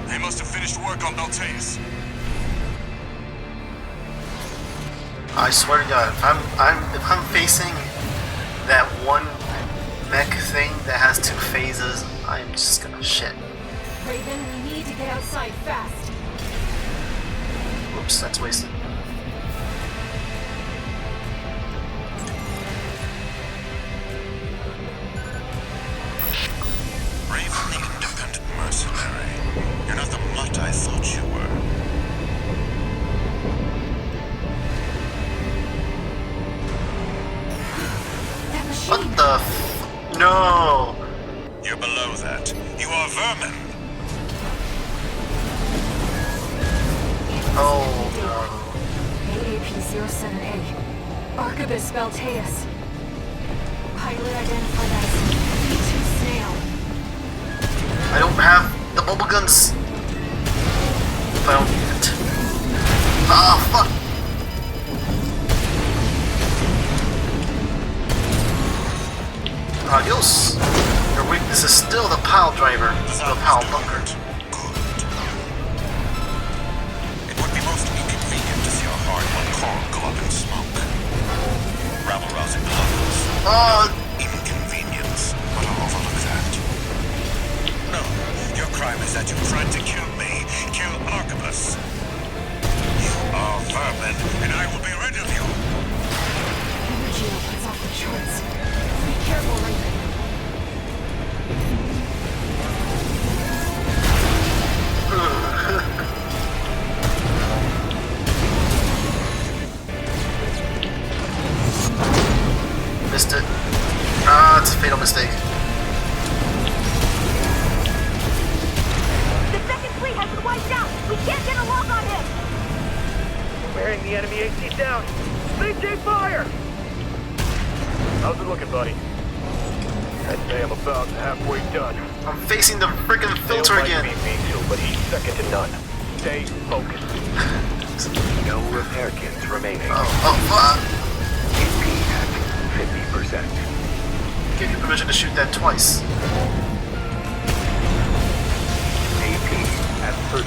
They must have finished work on Balteus. I swear to God, if I'm facing that one mech thing that has 2 phases, I'm just gonna shit. Raven, we need to get outside fast. Oops, that's wasted. Brave and independent mercenary. You're not the mutt I thought you were. That machine. What the f... No! You're below that. You are vermin. Oh, AP-07A. Archibus Beltaeus. Pilot identified as V2 Snail. I don't have the bubble guns. If I don't need it. Ah, fuck! Adios! Your weakness is still the pile driver, the pile bunker. It would be most inconvenient to see a hard-won coral go up in smoke. Rabble-rousing the locals. Inconvenience, but I'll overlook that. No, your crime is that you tried to kill me, kill Archibus. You are vermin, and I will be rid of you. Energy output's off the charts. Be careful, Raven. Missed it. Ah, it's a fatal mistake. The second fleet has been wiped out! We can't get a lock on him! Wearing the enemy AC down. CJ fire! How's it looking, buddy? I'd say I'm about halfway done. I'm facing the freaking filter again. Might be V2, but he's second to none. Stay focused. No repair kits remaining. Fuck! AP at 50%. Give you permission to shoot that twice. AP at 30%.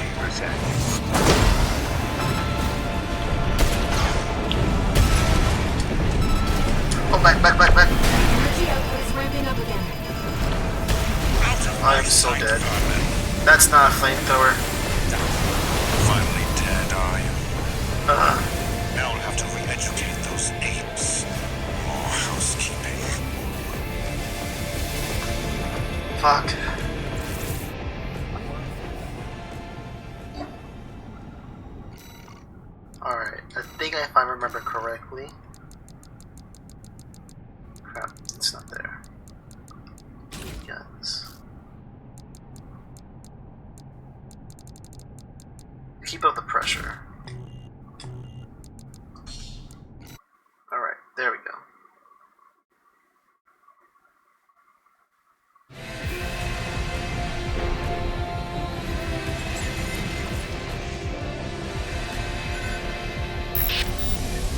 Oh, back. Energy output is ramping up again. I am so dead. That's not a flamethrower. Finally dead, are you? Now I'll have to re-educate those apes. More housekeeping. Fuck. Alright, I think if I remember correctly. Crap, it's not there. Guns. Keep up the pressure. Alright, there we go.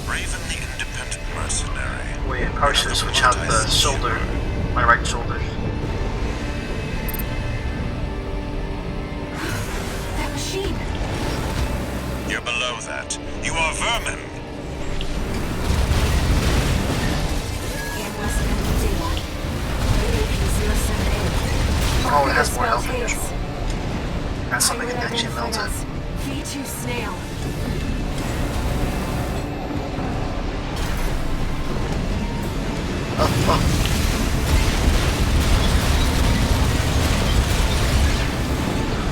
Raven the independent mercenary. Wait, I probably should switch out the shoulder. My right shoulder. That machine! You're below that. You are vermin. And less than daylight. AP-07A. Oh, it has more Archibus health Beltaeus. control. That's something that Pilot actually identified melted. as V2 Snail. Oh.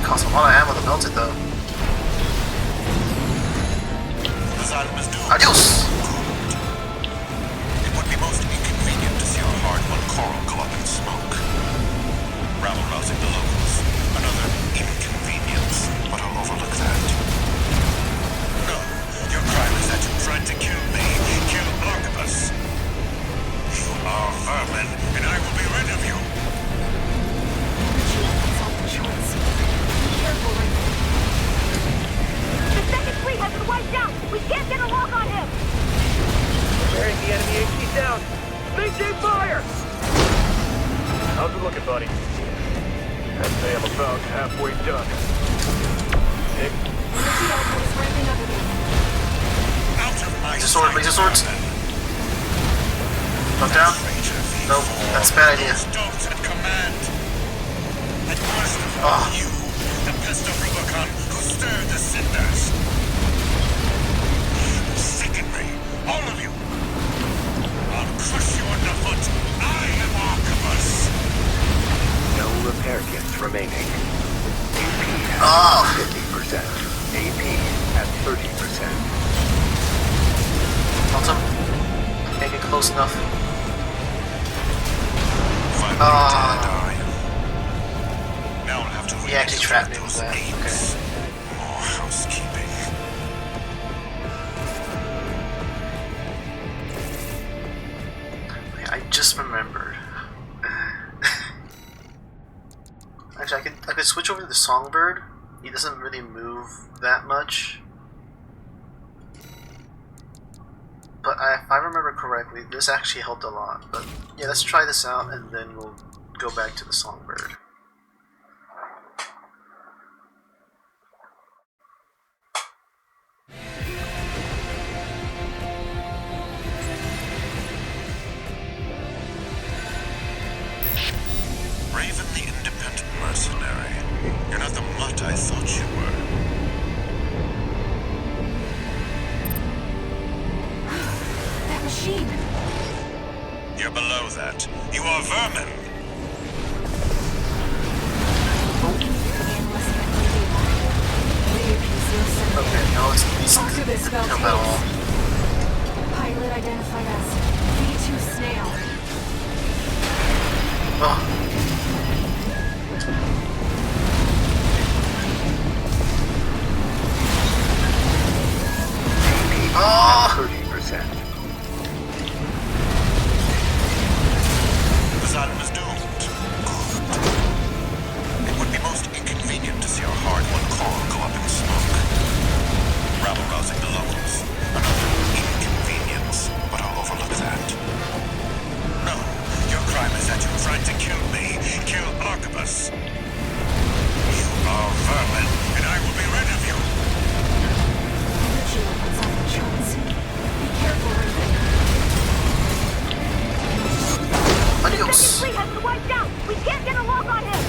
Cost a lot of ammo to melt it though. This item is doomed. Adios! It would be most inconvenient to see a hard-won coral go up in smoke. Rabble-rousing the locals. Another inconvenience, but I'll overlook that. No, your crime is that you tried to kill me, kill Archibus. You are vermin, and I will be rid of you. Energy output's off the charts. Be careful, Raven. The second fleet has been wiped out! We can't get a lock on him! Wearing the enemy AC down. CJ fire! How's it looking, buddy? I'd say I'm about halfway done. Nick? Energy output is ramping up again. Out of my Laser sword, sight, laser swords. vermin. Drop down. Traitor V4. Nope, that's a bad idea. Those dogs at command. And worst of all, you, the pest of Rubicon, who stirred the cinders. Sicken me, all of you. I'll crush you underfoot. I am Archibus. No repair kits remaining. AP at 50%. AP at 30%. Melt him. Make it close enough. Finally Ah. dead, are you? Now I'll have to He actually trapped me with those that. apes. More housekeeping. I switch over to the Songbird, he doesn't really move that much. But if I remember correctly, this actually helped a lot. But yeah, let's try this out and then we'll go back to the Songbird. Raven the independent mercenary. You're not the mutt I thought you were. That machine! You're below that. You are vermin. Okay, now it's decent. Archivist fell Help at all. Pilot identified as V2 Snail. Oh. Oh! 30%. The Xylem is doomed. Good. It would be most inconvenient to see our hard-won core go up in smoke. Rabble-rousing the locals. Another inconvenience, but I'll overlook that. No, your crime is that you're trying to kill me. Kill Archibus. You are vermin, and I will be rid of you. Energy opens off the charts. Be careful, Raven. Adios. Second fleet has been wiped out. We can't get a lock on him.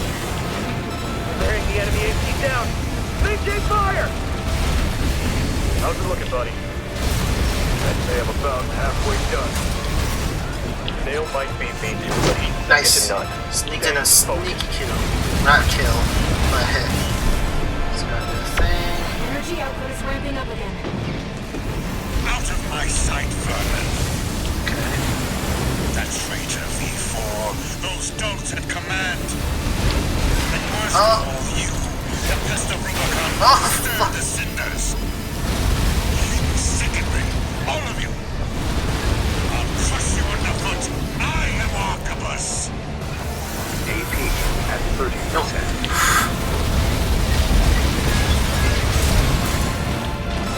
Bearing the enemy AC down. Maintain fire! How's it looking, buddy? I'd say I'm about halfway done. Snail might be B2, but he's Nice. second to none. Sneaked in a sneaky kill. Not kill, but hit. He's gonna do the thing. Energy output is ramping up again. Out of my sight, vermin. Okay. That traitor V4. Those dogs at command. And worst Oh. of all, you. The pest of Rubicon. Oh, Stir fuck. the cinders. Secondly, all of you. I'll crush you underfoot. I am Archibus. AP at 30%.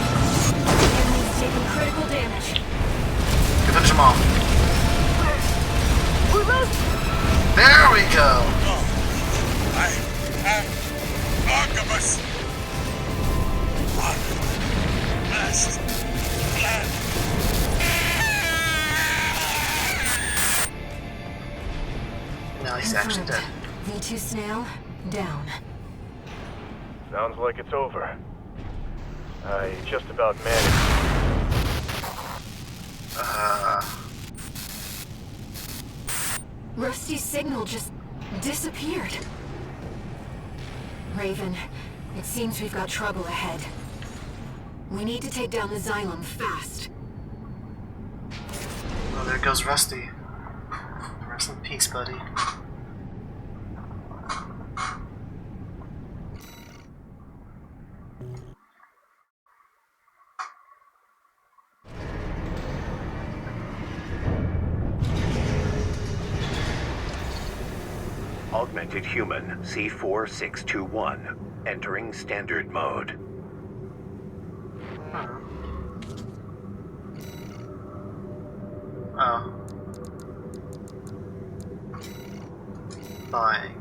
Enemy's taking critical damage. Finish him off. We're loose. There we go. No. I am Archibus. One last plan. Now he's actually dead. V2 Snail, down. Sounds like it's over. I just about managed. Rusty's signal just disappeared. Raven, it seems we've got trouble ahead. We need to take down the Xylem fast. Oh, there goes Rusty. Rest in peace, buddy. Augmented human C4621. Entering standard mode. Oh. Buying.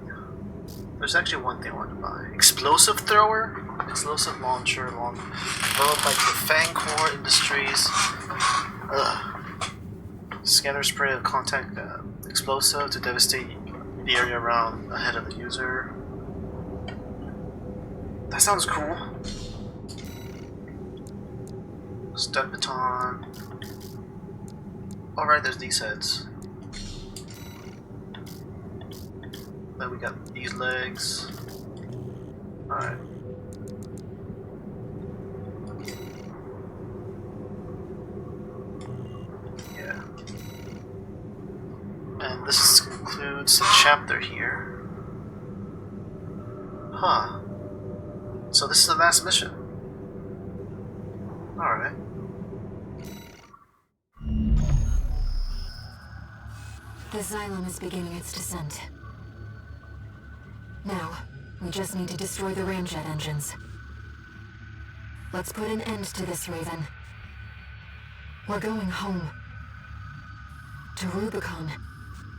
There's actually one thing I want to buy. Explosive thrower? Explosive launcher, developed by the Fang Core Industries. Scanner spray of contact explosive to devastate the area around ahead of the user. That sounds cool. Step baton. Alright, there's these heads. Then we got these legs. Alright. Yeah. And this concludes the chapter here. Huh. So this is the last mission. Alright. The Xylem is beginning its descent. Now, We just need to destroy the ramjet engines. Let's put an end to this, Raven. We're going home. To Rubicon.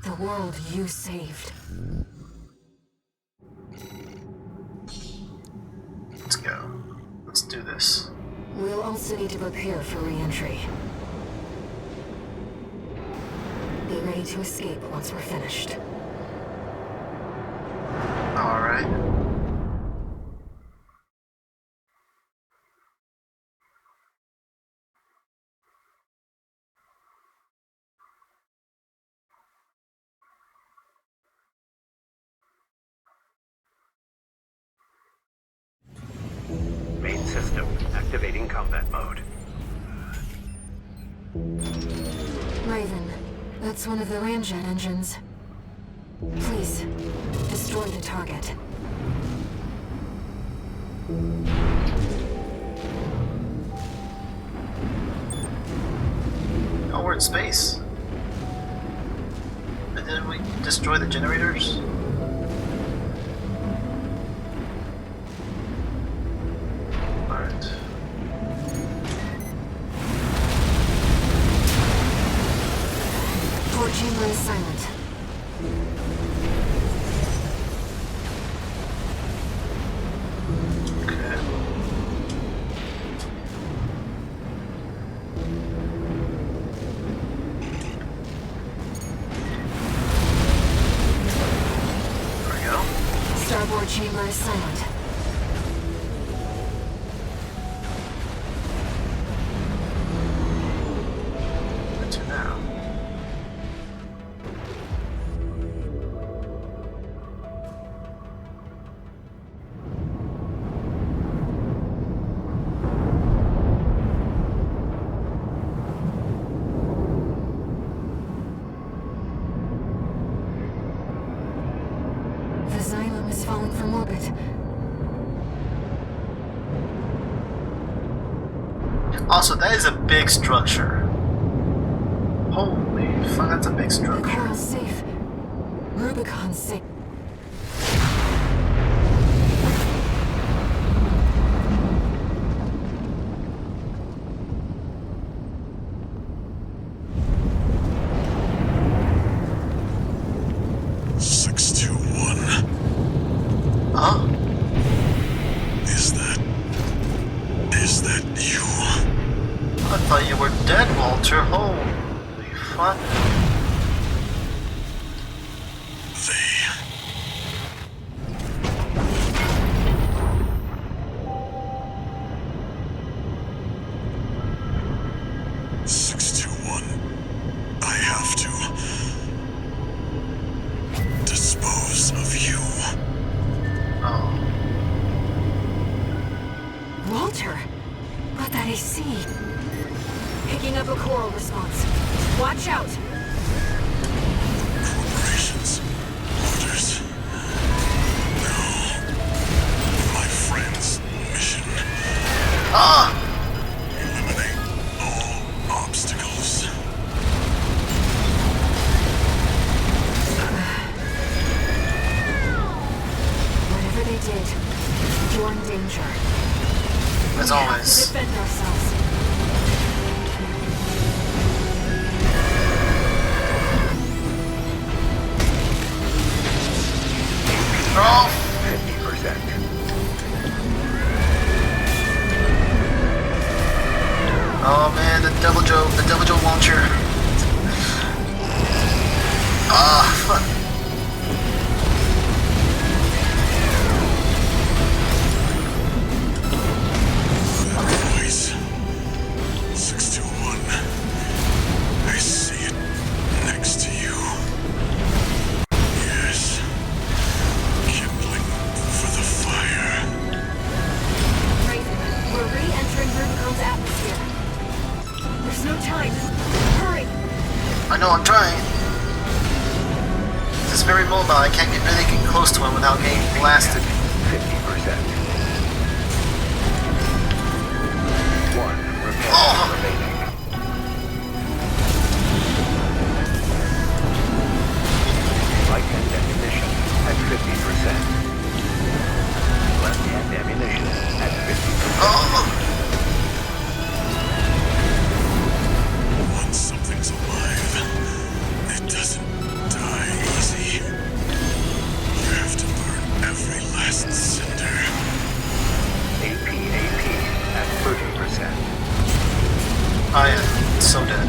The world you saved. Let's go. Let's do this. We'll also need to prepare for re-entry. Be ready to escape once we're finished. Alright. Main system activating combat mode. Raven, that's one of the ramjet engines. Please, destroy the target. Oh, we're in space. But didn't we destroy the generators? Alright. Port chamber is silent. Okay. There we go. Starboard chamber is silent. What to now? The Xylem is falling from orbit. Also, that is a big structure. Holy fuck, that's a big The structure. coral's safe. Rubicon's safe. Huh? Is that you? I thought you were dead, Walter. Holy fuck. They... 621. I have to dispose of you. Oh. Walter! Got that AC. Picking up a coral response. Watch out! Corporations. Orders. No. My friend's mission. Ah! Eliminate all obstacles. Whatever they did, you're in danger. As We have to always. defend ourselves. Oh! 50%. Oh man, the Devil Joe launcher. Ah, fuck. Voice. 621. I see it next to you. Yes. Kindling for the fire. Raven, we're re-entering Rubicon's atmosphere. There's no time. Hurry! I know, I'm trying. This is very mobile. I can't really get close to him without getting blasted. 50%. One repair Oh. remaining. Light and ammunition at 50%. I am so dead.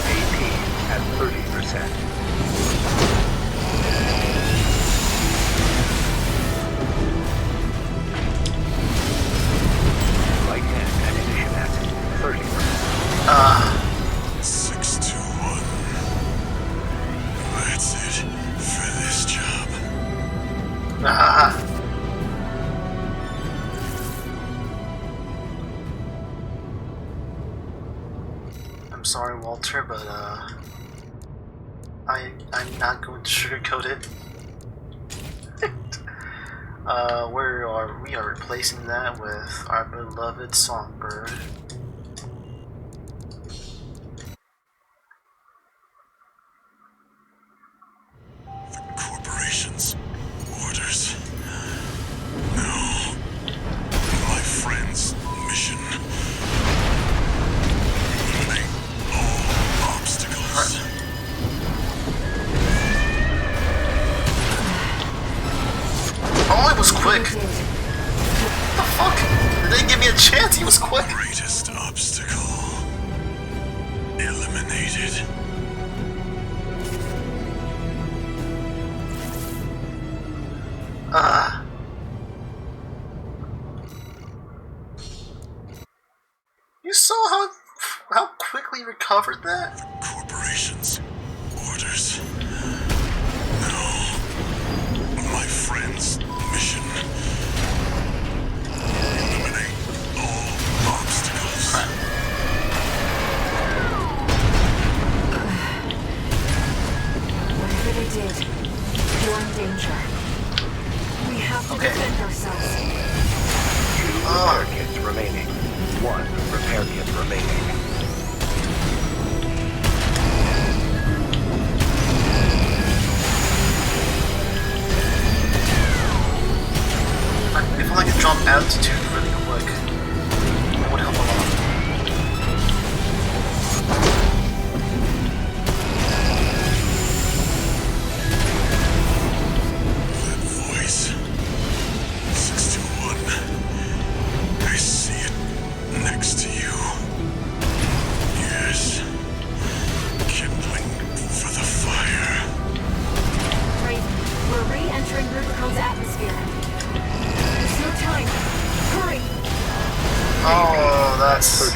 AP at 30%. Light hand ammunition at 30%. 621. That's it for this job. I'm sorry, Walter, but I'm not going to sugarcoat it. We are replacing that with our beloved Songbird. Corporation's orders. No. My friend's mission. Eliminate all obstacles. Oh, it was quick! What the fuck? They didn't give me a chance, he was quick! Greatest obstacle. Eliminated. You saw how quickly he recovered that? Corporation's orders. No. My friend's mission. Eliminate all obstacles. Whatever they did, you're in danger. We have to defend ourselves. 2 repair kits remaining. 1 repair kit remaining. If I could drop altitude really quick, that would help a lot. That voice. 621. I see it next to you. Yes. Kindling for the fire. Raven, we're re-entering Rubicon's atmosphere. There's no time. Hurry! Oh, that's... 30%.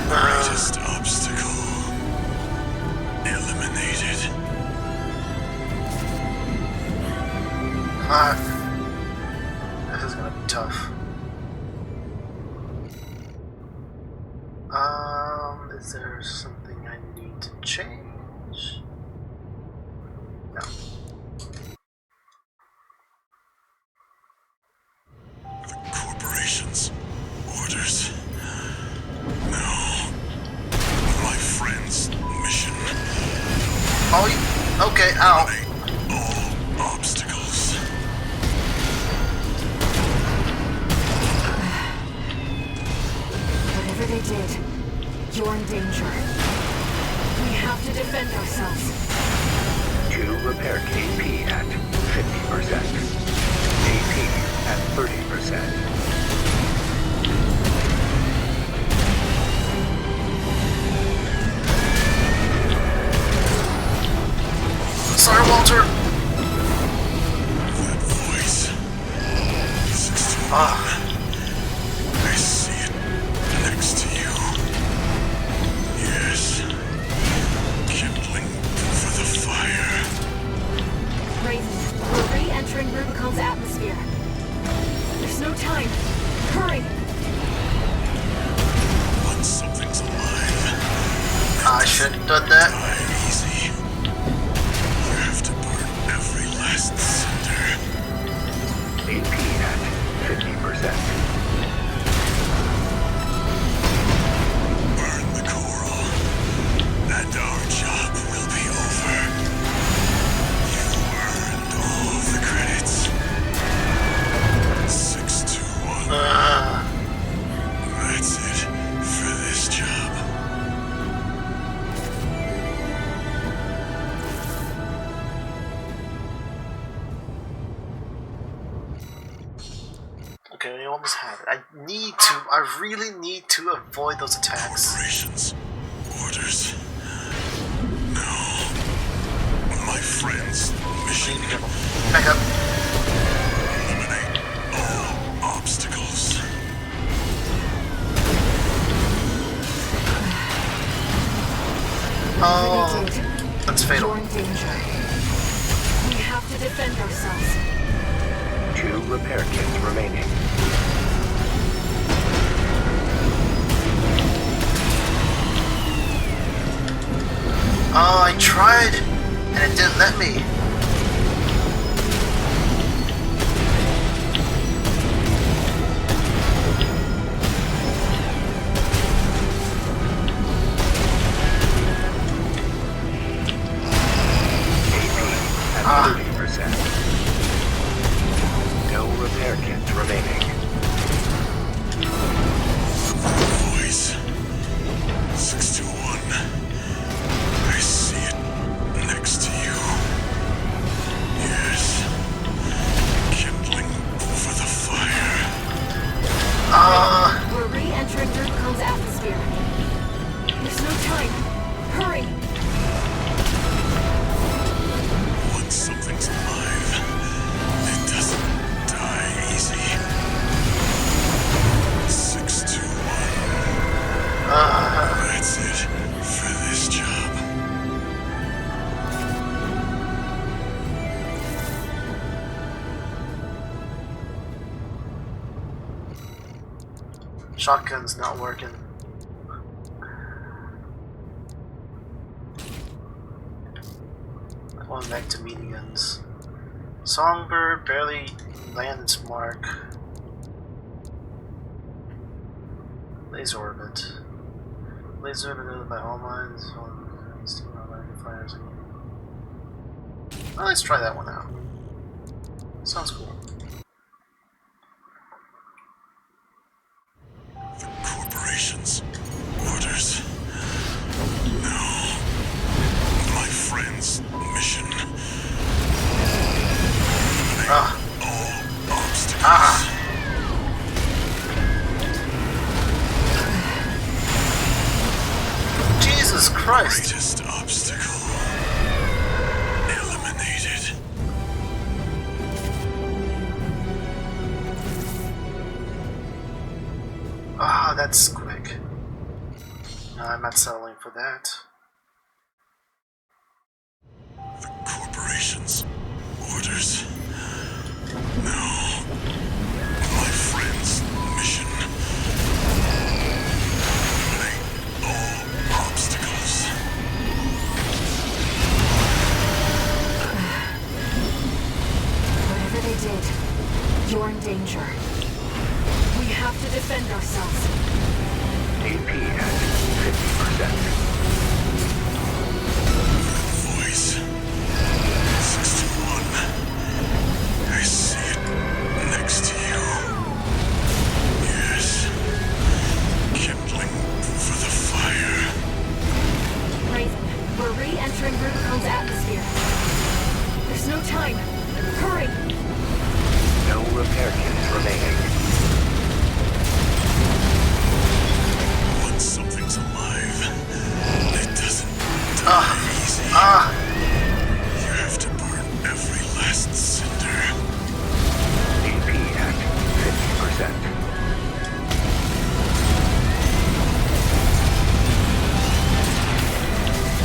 Greatest obstacle. Eliminated. Fuck. This is gonna be tough. Is there something I need to change? No. Corporation's orders. No. My friend's mission. Oh, okay, ow. Eliminate all obstacles. Whatever they did, you're in danger. We have to defend ourselves. 2 repair AP at 50%. AP at 30%. Sorry, Walter. That voice. 621. I see it next to you. Yes. Kindling for the fire. Raven, we're re-entering Rubicon's atmosphere. There's no time. Hurry! Once something's alive, I shouldn't have done that. die easy. You have to burn every last cinder. AP at 50%. Burn the coral, and our job will be over. You almost had it. I really need to avoid those attacks. Operations. Orders. No. My friends. Mission. Back up. Eliminate all obstacles. Oh, that's fatal. You're in danger. We have to defend ourselves. 2 repair kits remaining. Oh, I tried, and it didn't let me. At 30%. No repair kits remaining. Voice. 621. I see it next to you. Yes. Kindling for the fire. We're re-entering Rubicon's atmosphere. There's no time. Hurry! Once something's alive, it doesn't die easy. 621. That's it for this job. Shotgun's not working. Going back to miniguns. Songbird barely landed its mark. Laser orbit. Laser orbit by all mines. Fires. Well, let's try that one out. Sounds cool. The corporation's orders. No. My friend's mission. Eliminate all obstacles. Jesus Christ! Greatest obstacle. Eliminated. That's quick. No, I'm not settling for that. The corporation's orders. No. My friend's mission. Eliminate all obstacles. Whatever they did, you're in danger. We have to defend ourselves. AP at 50%. Voice. 621. I see it next to you. Yes. Kindling for the fire. Raven, we're re-entering Rubicon's atmosphere. There's no time. Hurry! No repair kits remaining. Once something's alive, it doesn't die easy. You have to burn every last cinder. AP at 50%.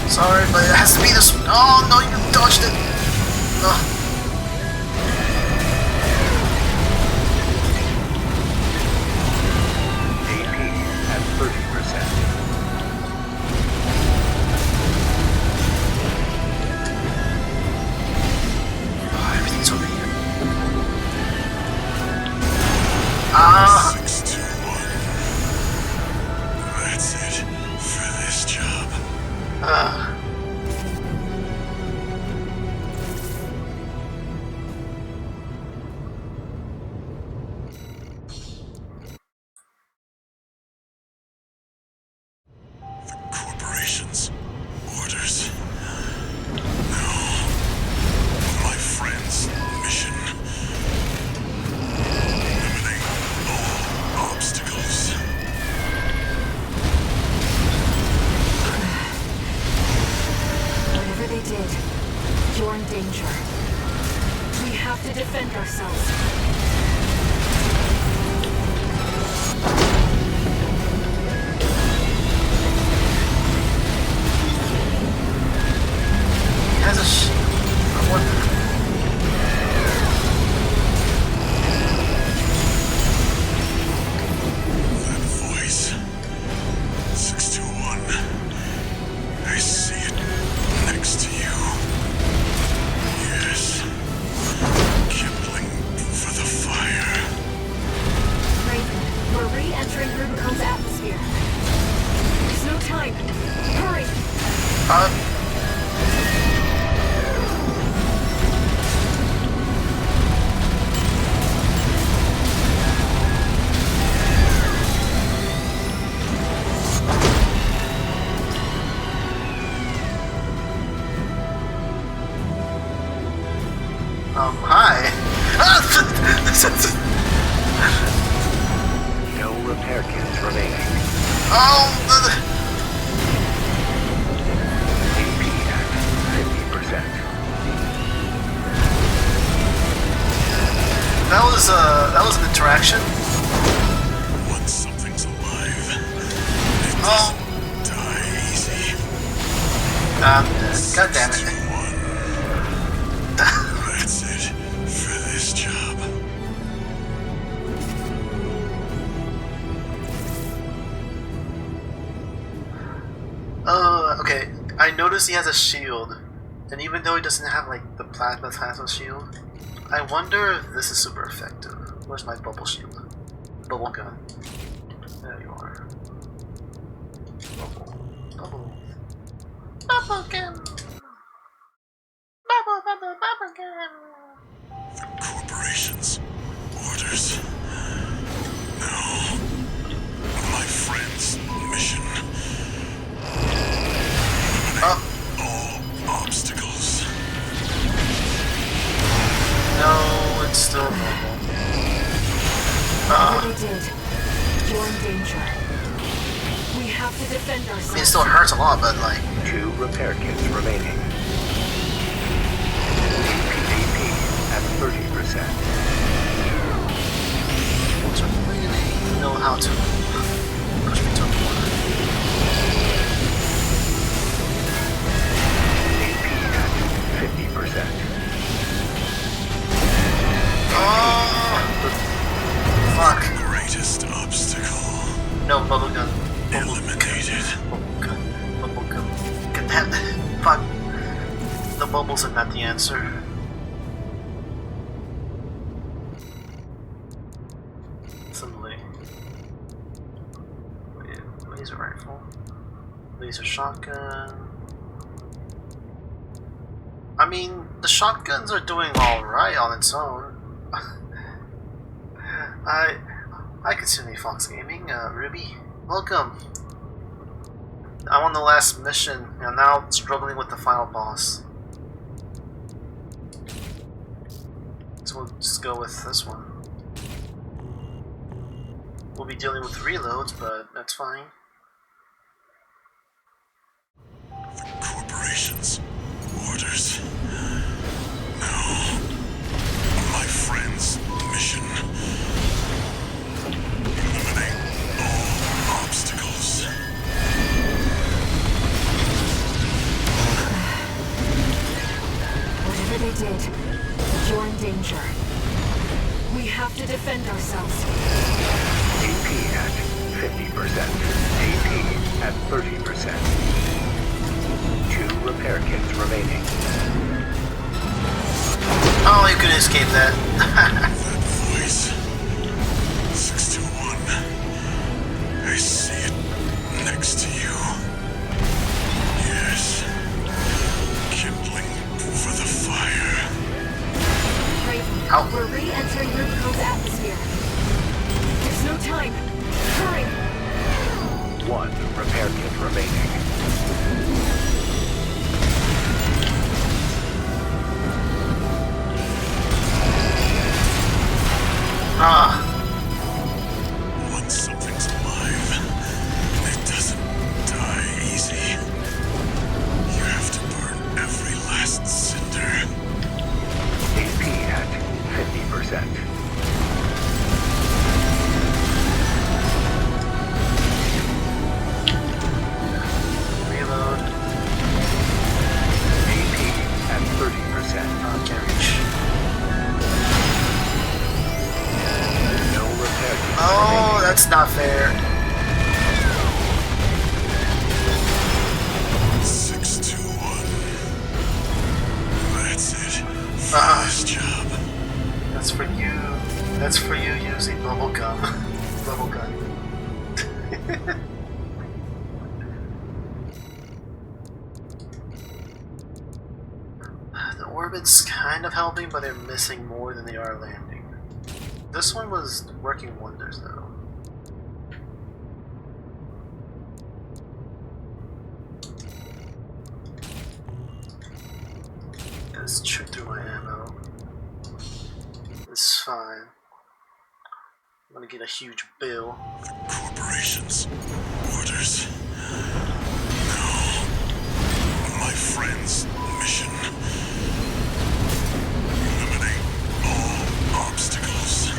Sorry, but it has to be this. Oh no, you dodged it! Ugh. AP at 30%. Oh, everything's over here. 621. That's it for this job. The corporation's orders. No. My friend's mission. Eliminate all defend ourselves. He has a I wonder. That voice. 621. I see it next to you. Yes. Kindling for the fire. Raven, we're re-entering Rubicon's atmosphere. There's no time. Hurry! Hi. No repair kits remaining. Oh, AP at 50%. that was an interaction. Once something's alive, it Oh, doesn't die easy. God damn it. 621. That's it for this job. Okay. I noticed he has a shield, and even though he doesn't have like the plasma shield, I wonder if this is super effective. Where's my bubble shield? Bubble gun. There you are. Bubble. Bubble. Bubble gun. Bubble gun. Corporations. Orders. No. My friend's mission. Oh. All obstacles. No, it's still normal. Whatever they did, you're in danger. We have to defend I mean, it ourselves. still hurts a lot, but like, 2 repair kits remaining. AP at 30%. to really know how to push me to a corner. AP at 50%. Oh, fuck. Greatest obstacle. No, bubblegum. Eliminated. Bubblegum. Bubblegum. Get that. Fuck. The bubbles are not the answer. Assembly. Laser rifle. Laser shotgun. I mean, the shotguns are doing alright on its own. I consider Fox Gaming. Ruby, welcome. I'm on the last mission, and now struggling with the final boss. So we'll just go with this one. We'll be dealing with reloads, but that's fine. Corporations. Orders. No. My friend's mission. Eliminate all obstacles. Whatever they did, you're in danger. We have to defend ourselves. AP at 50%. AP at 30%. 2 repair kits remaining. Oh, you could escape that. That voice. 621. I see it next to you. Yes. Kindling for the fire. Raven, Ow. we're re-entering Rubicon's atmosphere. There's no time. Hurry! 1 repair kit remaining. Once something's alive, it doesn't die That's for you using bubble gum. Bubble gum. The orbit's kind of helping, but they're missing more than they are landing. This one was working wonders though. Let's shoot through my ammo. It's fine. I'm gonna get a huge bill. Corporation's orders. No. My friend's mission. Eliminate all obstacles.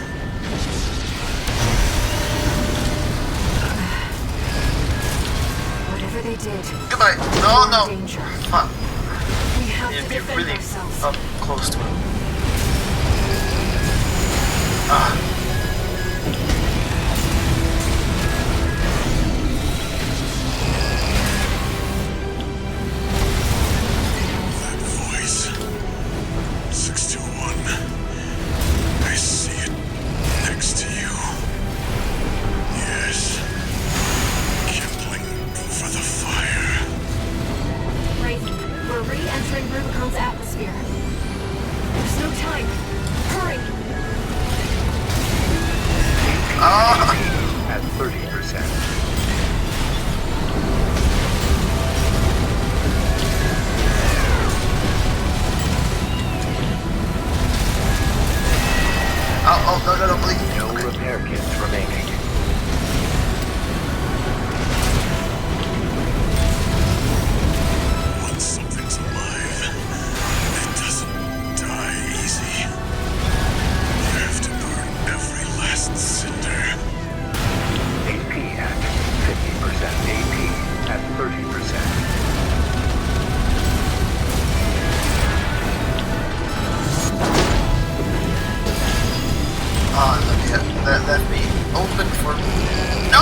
Whatever they did, Goodbye! No, we're in no! danger. Fuck. We have If to you're defend really ourselves. up close to him. Ah. That voice. 621. I see it next to you. Yes. Kindling for the fire. Raven, we're re-entering Rubicon's atmosphere. There's no time. Hurry! At 30%. Oh, no, please. No repair kits remaining. Once something's alive, it doesn't die easy. You have to burn every last cinder. AP at 50%. AP at 30%. Oh, let me open for me. No.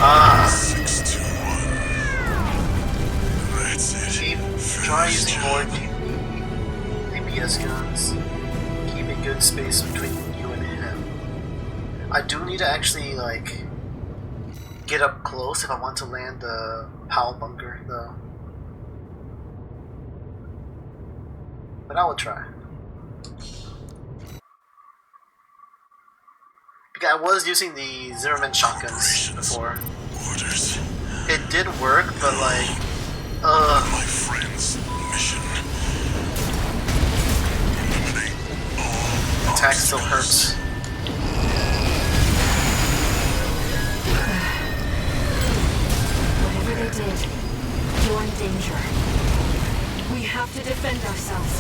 Ah. 621. That's it. Try using more DPS guns. Keep a good space between you and him. I do need to actually, like, get up close if I want to land the POW bunker, though. But I will try. I was using the Severin shotguns before. Orders. It did work, but like, My friend's mission. Eliminate all attack still hurts. Whatever they did, you're in danger. We have to defend ourselves.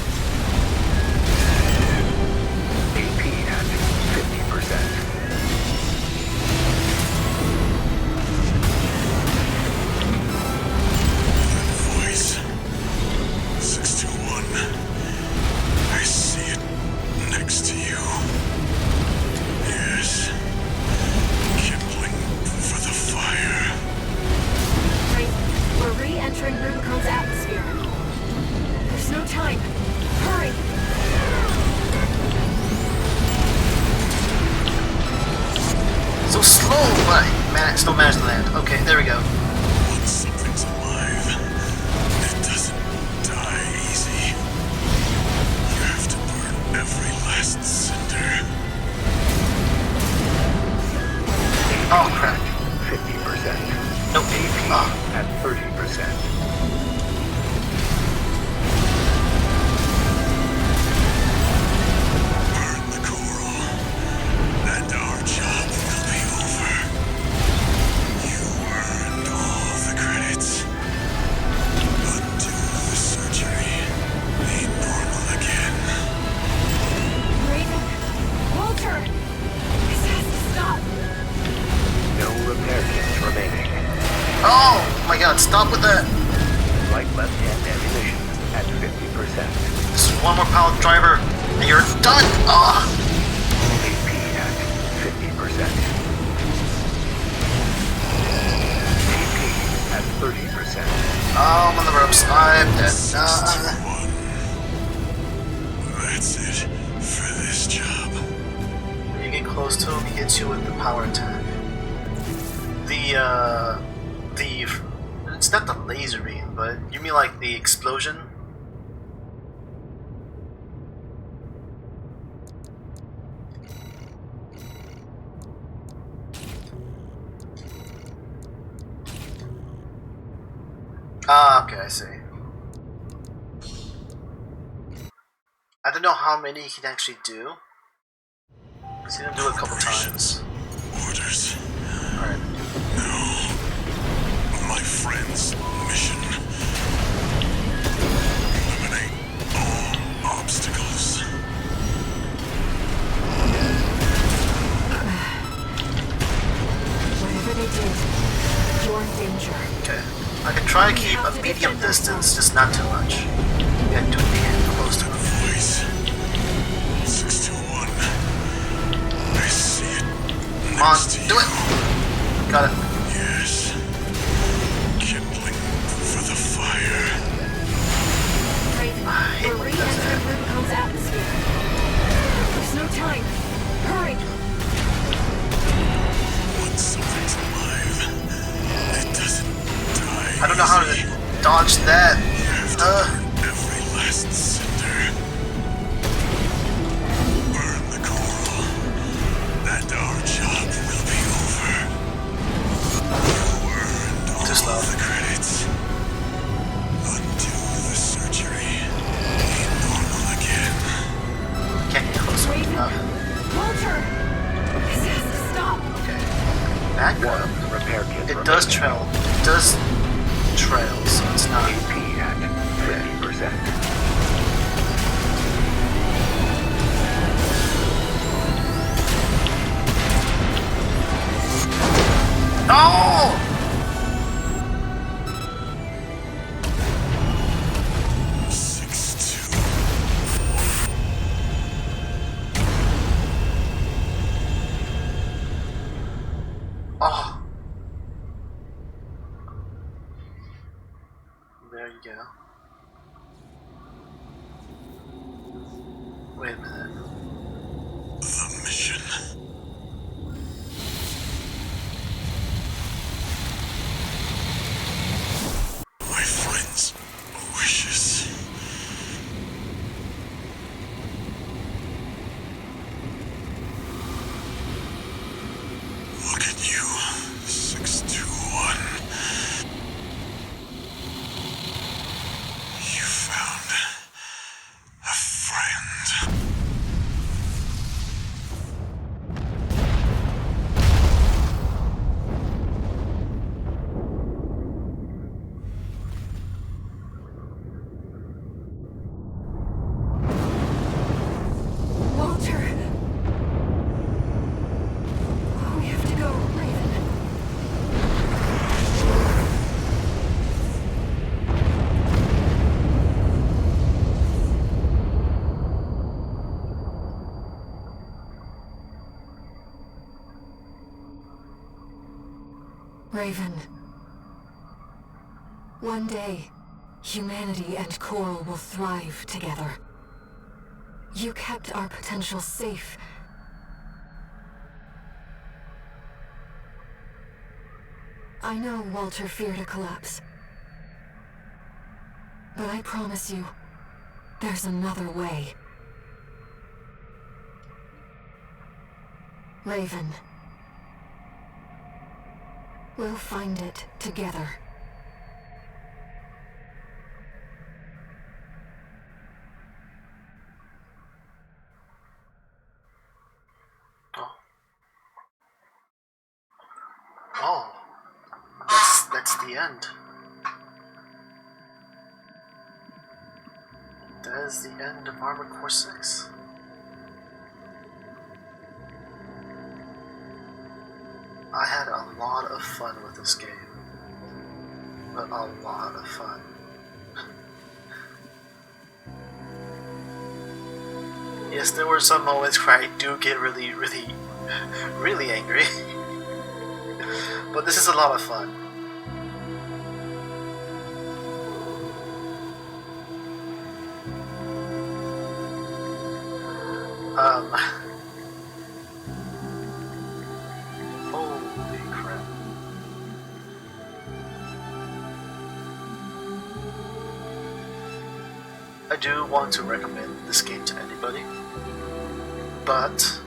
AP at 50%. voice. 621. I see it next to you. Yes. Kindling for the fire. Raven, we're re-entering Rubicon's atmosphere. There's no time. Hurry! So slow, but I still managed to land. Okay, there we go. Once something's alive, it doesn't die easy. You have to burn every last cinder. Oh crap. 50%. Nope. Oh. At 30%. Burn the coral, and our job will be over. You earned all the credits. Undo the surgery. Be normal again. Raven! Walter! This has to stop! No repair kits remaining. Oh my god, stop with that. Light left-hand ammunition at 50%. Just one more pallet driver, and you're done. Ah. AP at 50%. AP at 30%. Oh, I'm on the ropes. I'm dead. That's That's it for this job. When you get close to him, he hits you with the power attack. It's not the laser beam, but you mean like the explosion? Ah, okay, I see. I don't know how many he can actually do. I've seen him do it a couple times. Orders. Alright. No. My friend's mission. Eliminate all obstacles. Whatever they did, you're in danger. Okay. I can try to keep a medium distance, just not too much. Yeah, do it close to him. Voice. 621. I see it. Come on, Next to do you. it! Got it. Yes. Kindling for the fire. Raven, I hate we're when he does re-entering that. Rubicon's atmosphere. There's no time. Hurry! Once something's alive, it doesn't die. I don't know how easy. to dodge that. You have to burn every last cinder. Burn the coral, and our job will be over. You earned all Too slow. the credits. Undo the surgery. Be normal again. Can't get close enough. Walter! This has to stop! Okay. Back up. One repair kit It does remaining. trail. It does trail, so it's not. AP at 50%. Oh! Oh. There you go. Wait a minute. The mission. My friend's wishes. Look at you, 621. You found a friend. Walter! Oh, we have to go, Raven. Raven. One day, humanity and Coral will thrive together. You kept our potential safe. I know Walter feared a collapse. But I promise you, there's another way. Raven. We'll find it together. Oh. Oh. That's the end. That is the end of Armored Core 6. I had a lot of fun with this game. But a lot of fun. Yes, there were some moments where I do get really angry. But this is a lot of fun. Holy crap. I do want to recommend this game to anybody, but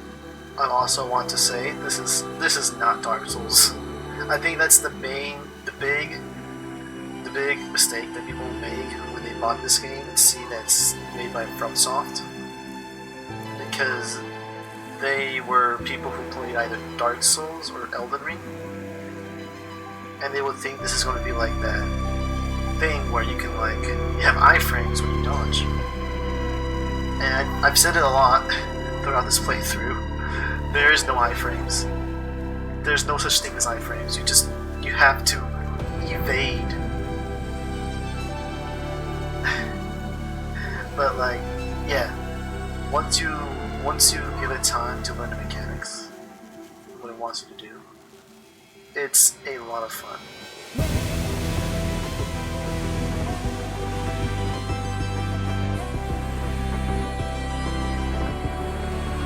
I also want to say this is not Dark Souls. I think that's the big mistake that people make when they bought this game and see that's made by FromSoft, because they were people who played either Dark Souls or Elden Ring, and they would think this is going to be like that thing where you can you have iframes when you dodge. And I've said it a lot throughout this playthrough. There is no iframes. There's no such thing as iframes. You have to evade. But yeah, once you give it time to learn the mechanics, what it wants you to do, it's a lot of fun.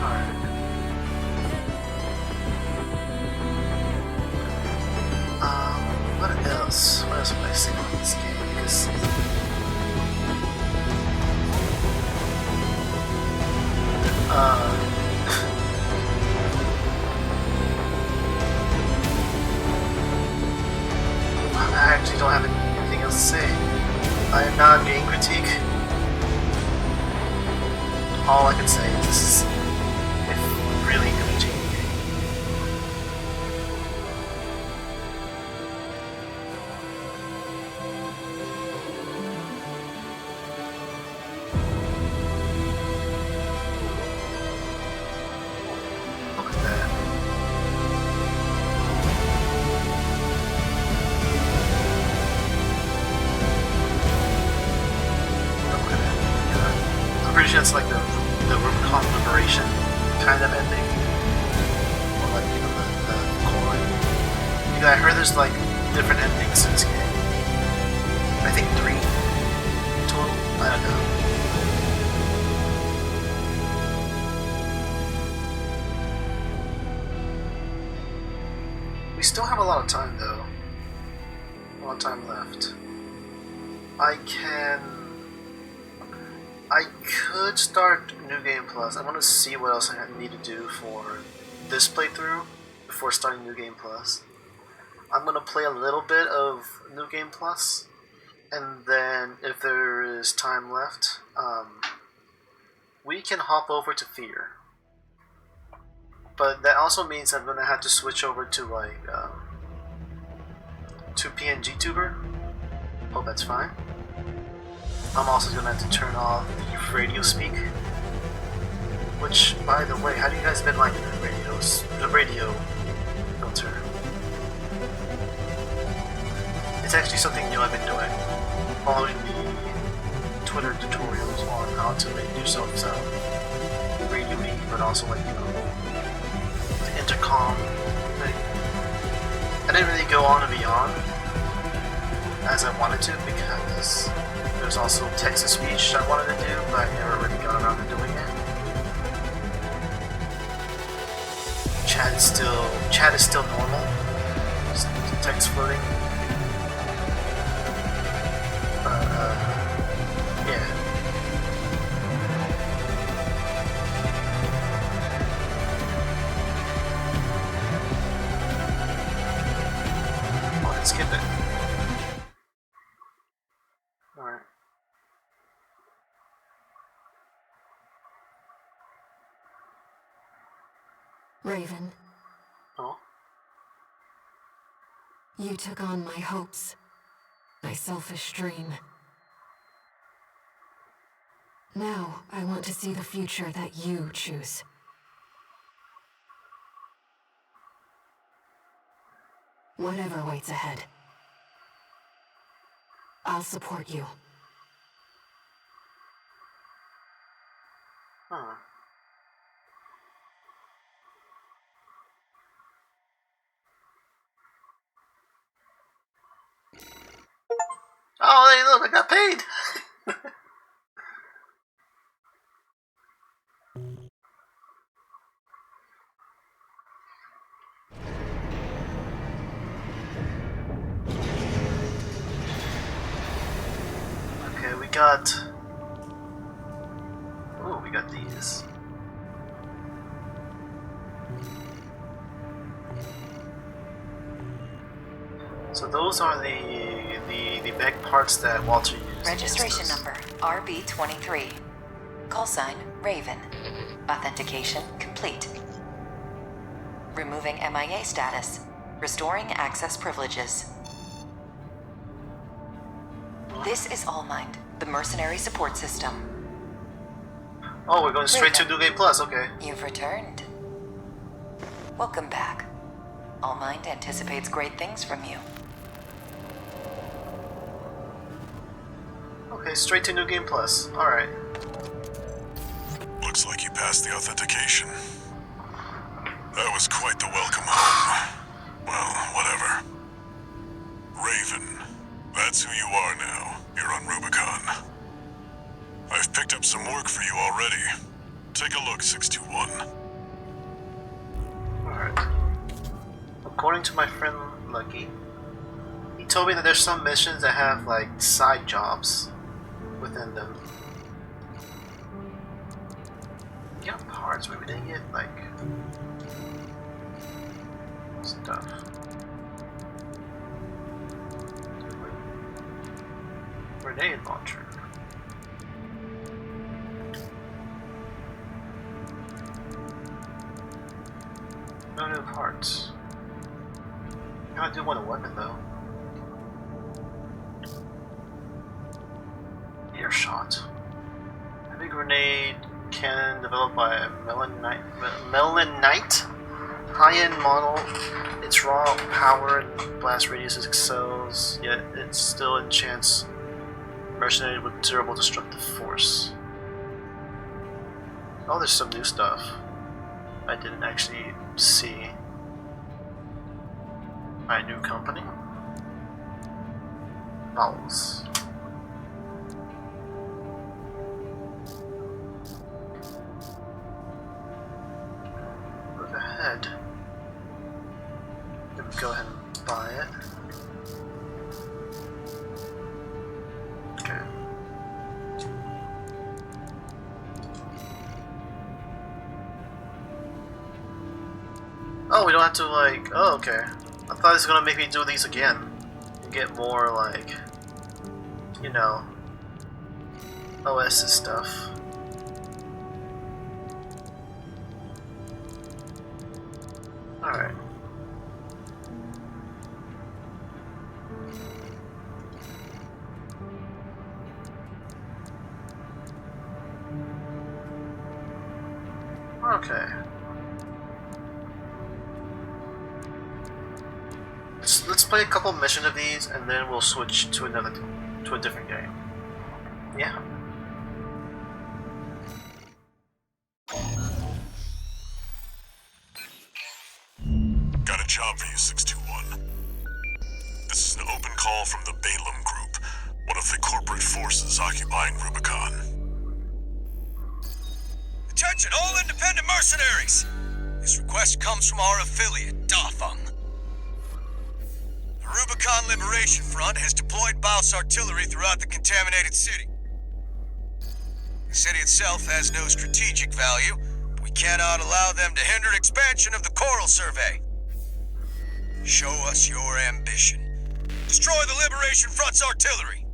Alright. What else? What else would I say about this game? Because I actually don't have anything else to say. I am not being critique. All I can say is this is really gonna change the game. Look at that. I'm pretty sure it's like the Rubicon Liberation kind of ending, or the core ending. Because I heard there's different endings to this game. I think 3 total. I don't know. We still have a lot of time though. A lot of time left. I could start New Game Plus. I want to see what else I need to do for this playthrough before starting New Game Plus. I'm going to play a little bit of New Game Plus, and then if there is time left, we can hop over to Fear. But that also means I'm going to have to switch over to to PNGTuber. Hope that's fine. I'm also gonna have to turn off the radio speak. Which, by the way, how do you guys been liking the radio filter? It's actually something new I've been doing, following the Twitter tutorials on how to make yourself sound radio-y, but also the intercom thing. I didn't really go on and beyond as I wanted to because there's also text-to-speech I wanted to do, but I never really got around to doing it. Chat is still normal. Just text floating. Yeah. Oh, let's skip it. Alright. Raven, Oh? you took on my hopes, my selfish dream. Now, I want to see the future that you choose. Whatever waits ahead, I'll support you. Huh. Oh, hey, look, I got paid! got... Oh, we got these. So those are the mech parts that Walter used. Registration number RB23. Call sign Raven. Authentication complete. Removing MIA status. Restoring access privileges. This is Allmind, the mercenary support system. Oh, we're going straight to New Game Plus, okay. You've returned. Welcome back. Allmind anticipates great things from you. Okay, straight to New Game Plus. Alright. Looks like you passed the authentication. That was quite the welcome home. Well, whatever. Raven, that's who you are now. You're on Rubicon. I've picked up some work for you already. Take a look, 621. Alright. According to my friend Lucky, he told me that there's some missions that have like side jobs within them. Yeah, parts where we didn't get like stuff. Grenade launcher. No new parts. I do want a weapon though. Earshot. Heavy grenade cannon developed by Melanite. High-end model. Its raw power and blast radius excels, yet it still enchants mercenary with durable destructive force. Oh, there's some new stuff I didn't actually see. My new company. Vowels. Look ahead. Let me go ahead and buy it. Okay. Oh, we don't have to like. Oh, okay. I thought it was gonna make me do these again and get more like, you know, OS stuff. Alright. Okay. Let's play a couple missions of these, and then we'll switch to a different game. Yeah. Got a job for you, 621. This is an open call from the Balaam Group, one of the corporate forces occupying Rubicon. Attention all independent mercenaries! This request comes from our affiliate, Dafeng. The Rubicon Liberation Front has deployed Baus artillery throughout the contaminated city. The city itself has no strategic value, but we cannot allow them to hinder expansion of the Coral Survey. Show us your ambition. Destroy the Liberation Front's artillery.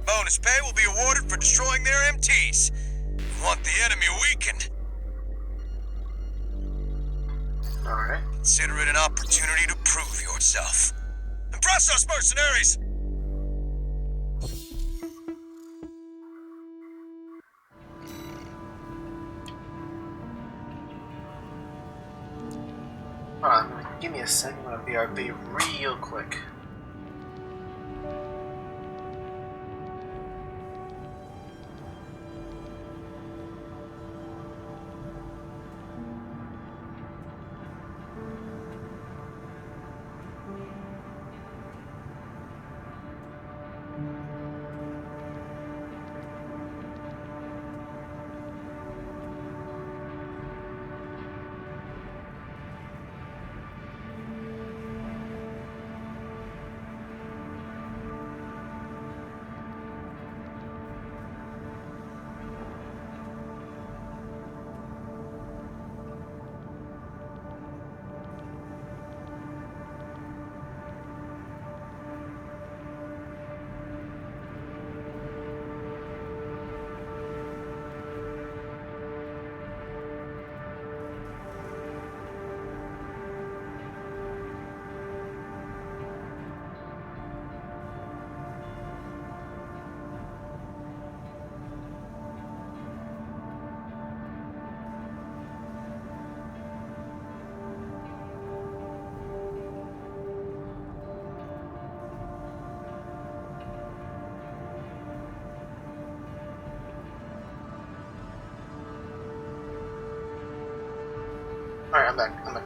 Bonus pay will be awarded for destroying their MTs. We want the enemy weakened. Alright. Consider it an opportunity to prove yourself. Impress us, mercenaries! Alright, give me a second. I'm gonna BRB real quick. Alright, I'm back.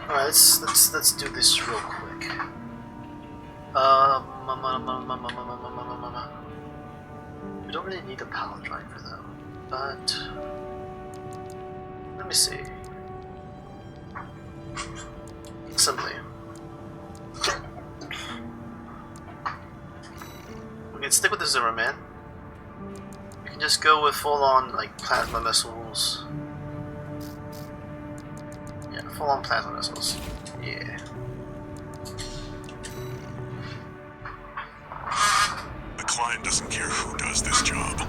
Alright, let's do this real quick. We don't really need a power driver though, but let me see. Assembly. We can stick with the Zimmerman. We can just go with full-on like plasma missiles. Yeah, full-on plasma missiles. Yeah. The client doesn't care who does this job.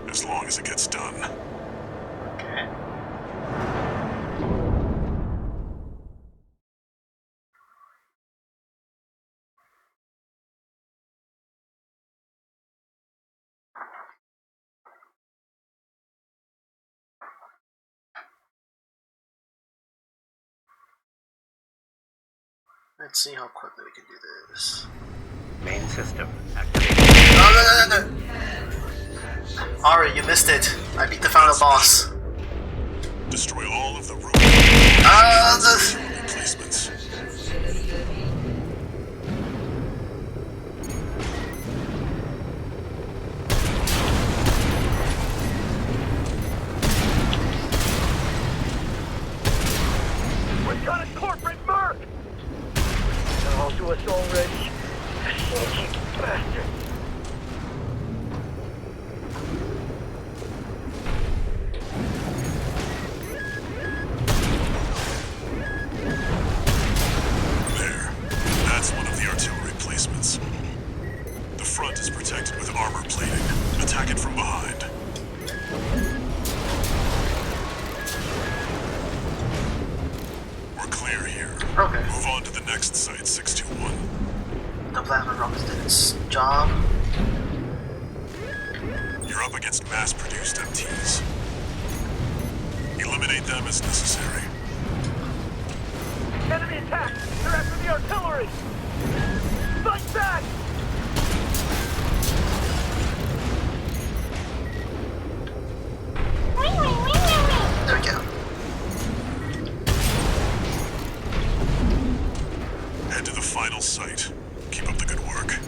As long as it gets done. Okay. Let's see how quickly we can do this. Main system activated. No. Ari, you missed it. I beat the final boss. Destroy all of the room. Replacements. We've got a corporate merc! They're all to us already. Sneaky bastard. There. That's one of the artillery placements. The front is protected with armor plating. Attack it from behind. We're clear here. Okay. Move on to the next site, 621. The plasma rockets did its job. You're up against mass-produced MTs. Eliminate them as necessary. Enemy attack! They're after the artillery! Fight back! There we go. Head to the final site. Keep up the good work.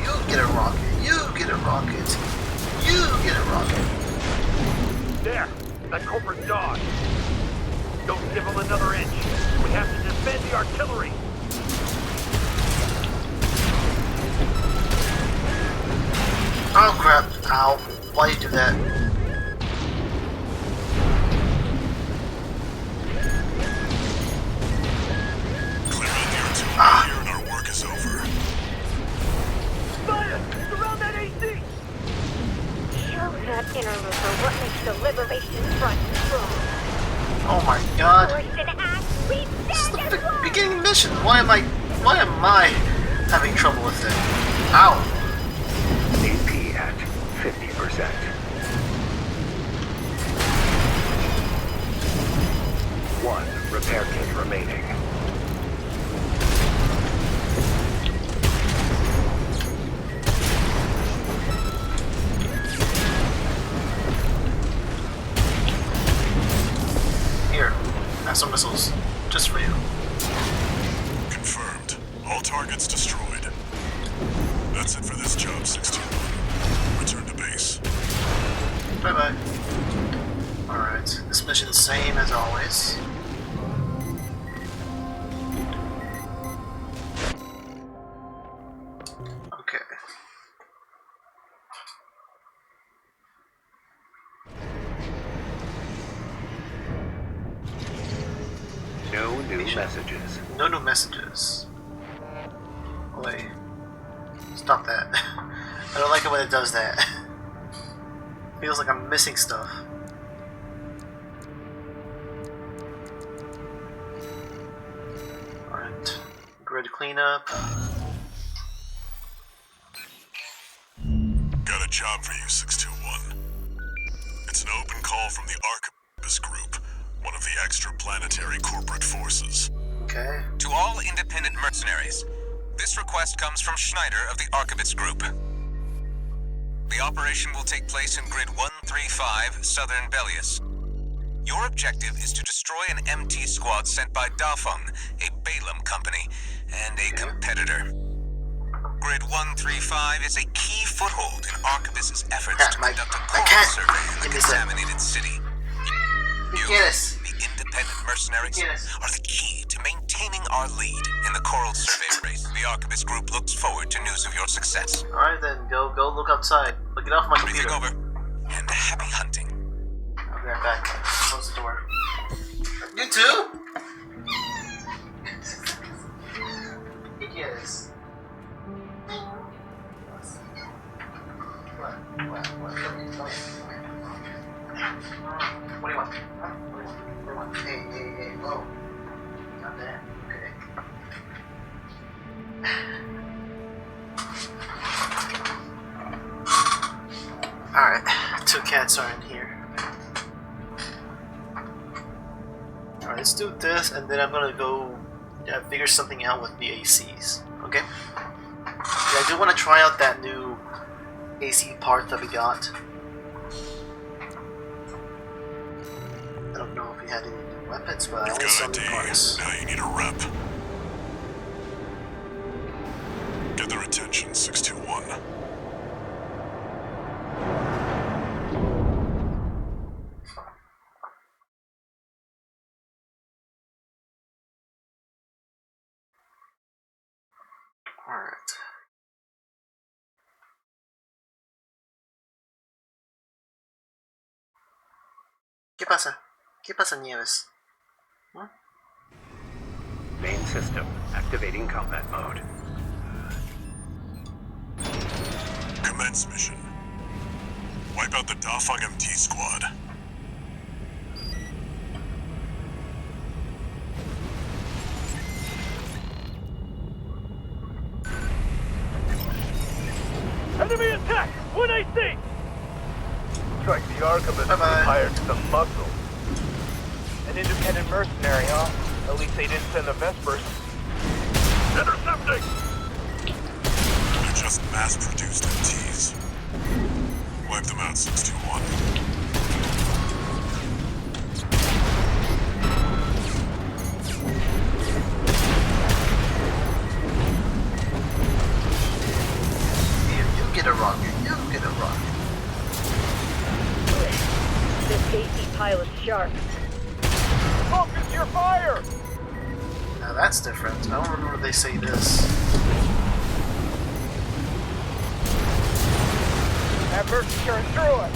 You get a rocket. You get a rocket. You get a rocket. There! That corporate dog! Don't give him another inch! We have to defend the artillery! Oh crap. Ow. Why do you do that? Clear out the artillery here and our work is over. Fire! Surround that AC! Show that interloper what makes the Liberation Front strong. Oh my god. Worse than ass, we This is stand the as one! beginning mission. Why am I having trouble with it? Ow. AP at 50%. One repair kit remaining. Here. Have some missiles. Just for you. Confirmed. All targets destroyed. That's it for this job, 621. Return to base. Bye-bye. Alright. This mission's same as always. Okay. No new messages. No new messages. Wait. Stop that. I don't like it when it does that. Feels like I'm missing stuff. Alright. Grid cleanup. Got a job for you, 621. It's an open call from the Archibus Group, one of the extraplanetary corporate forces. Okay. To all independent mercenaries, this request comes from Schneider of the Archibus Group. The operation will take place in Grid 135, Southern Bellius. Your objective is to destroy an MT squad sent by Dafeng, a Balaam company, and a competitor. Grid 135 is a key foothold in Archibus's efforts to conduct a coral survey in the contaminated city. You, the independent mercenaries, are the key to maintaining our lead in the coral survey race. The Archibus Group looks forward to news of your success. Alright then, go look outside. Look it off my computer. Briefing over, and happy hunting. I'll be right back. Close the door. You too? Yes. What do you want? What do you want? Hey, whoa. Not that. Okay. Alright, 2 cats are in here. Alright, let's do this, and then I'm gonna go figure something out with the ACs. Okay? Yeah, I do want to try out that new AC part that we got. I don't know if we had any new weapons, but I only saw new parts. Now you need a rep. Get their attention, 621. Alright. ¿Qué pasa? ¿Qué pasa, Nieves? Huh? Main system activating combat mode. Commence mission. Wipe out the Dafeng MT squad. Enemy attack! 1 AC! Strike the Archibus Bye-bye. hired some muscle. An independent mercenary, huh? At least they didn't send the Vespers. Intercepting! They're just mass-produced MTs. Wipe them out, 621. You get a rocket. You get a rocket. This AC pilot's sharp. Focus your fire! Now that's different. I don't remember they say this. That bird's tearing through us!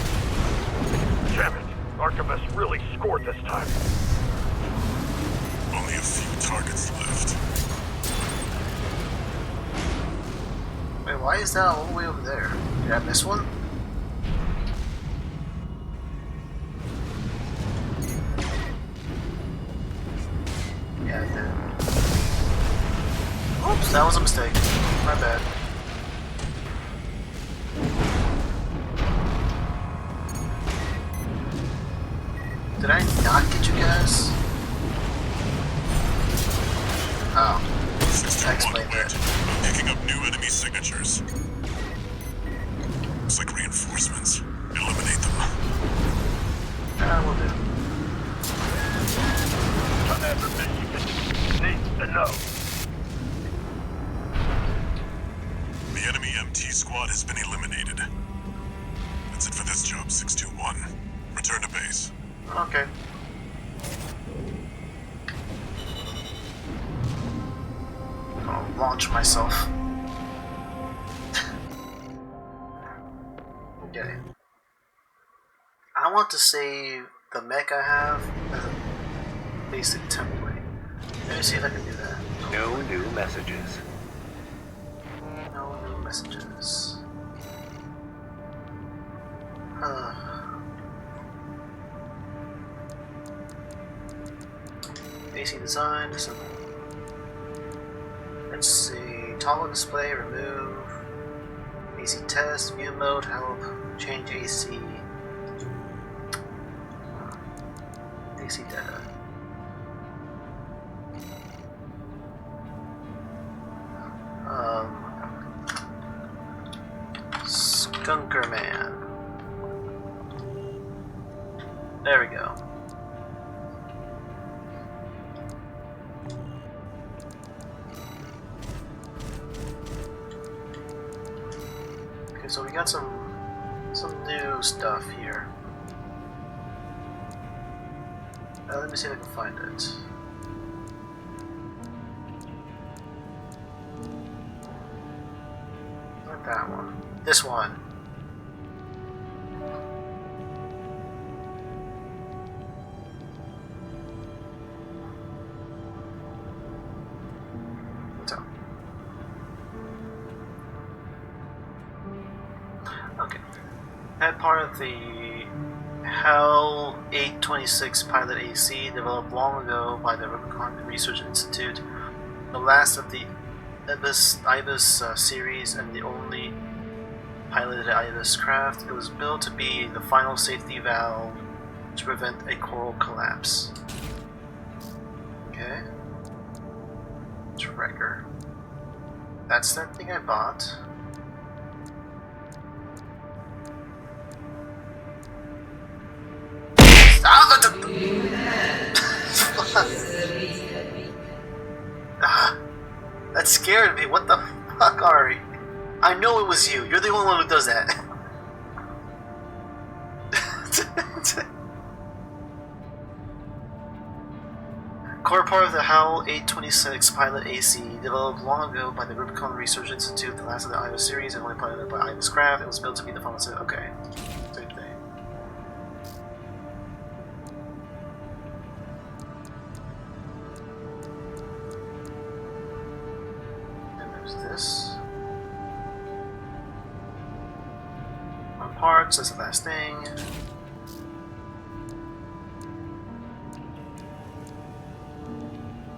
Damn it! Archibus really scored this time. Only a few targets left. Wait, why is that all the way over there? Did I miss one? Yeah, I did. Oops, that was a mistake. My bad. Did I not get you guys? Oh. I explained that. I'm picking up new enemy signatures. Looks like reinforcements. Eliminate them. Will do. Commander Michigan needs to know. The enemy MT squad has been eliminated. That's it for this job, 621. Return to base. Okay. I'll launch myself. Okay. I want to save the mech I have as a basic template. Let me see if I can do that. No new messages. No new messages. AC design, simple. Let's see. Toggle display, remove. AC test, view mode, help, change AC. AC data. Skunker Man. There we go. Okay, so we got some new stuff here. Let me see if I can find it. Not that one. This one. What's up? Okay. That part of the HAL 826 pilot AC developed long ago by the Rubicon Research Institute, the last of the IBIS series and the only piloted IBIS craft. It was built to be the final safety valve to prevent a coral collapse. Okay. Tracker. That's that thing I bought. That scared me. What the fuck, Ari? I know it was you. You're the only one who does that. Core part of the HAL 826 pilot AC, developed long ago by the Rubicon Research Institute, the last of the IBIS series, and only piloted by IBIS craft. It was built to be the final set. Okay. Same thing. This. On parts, that's the last thing.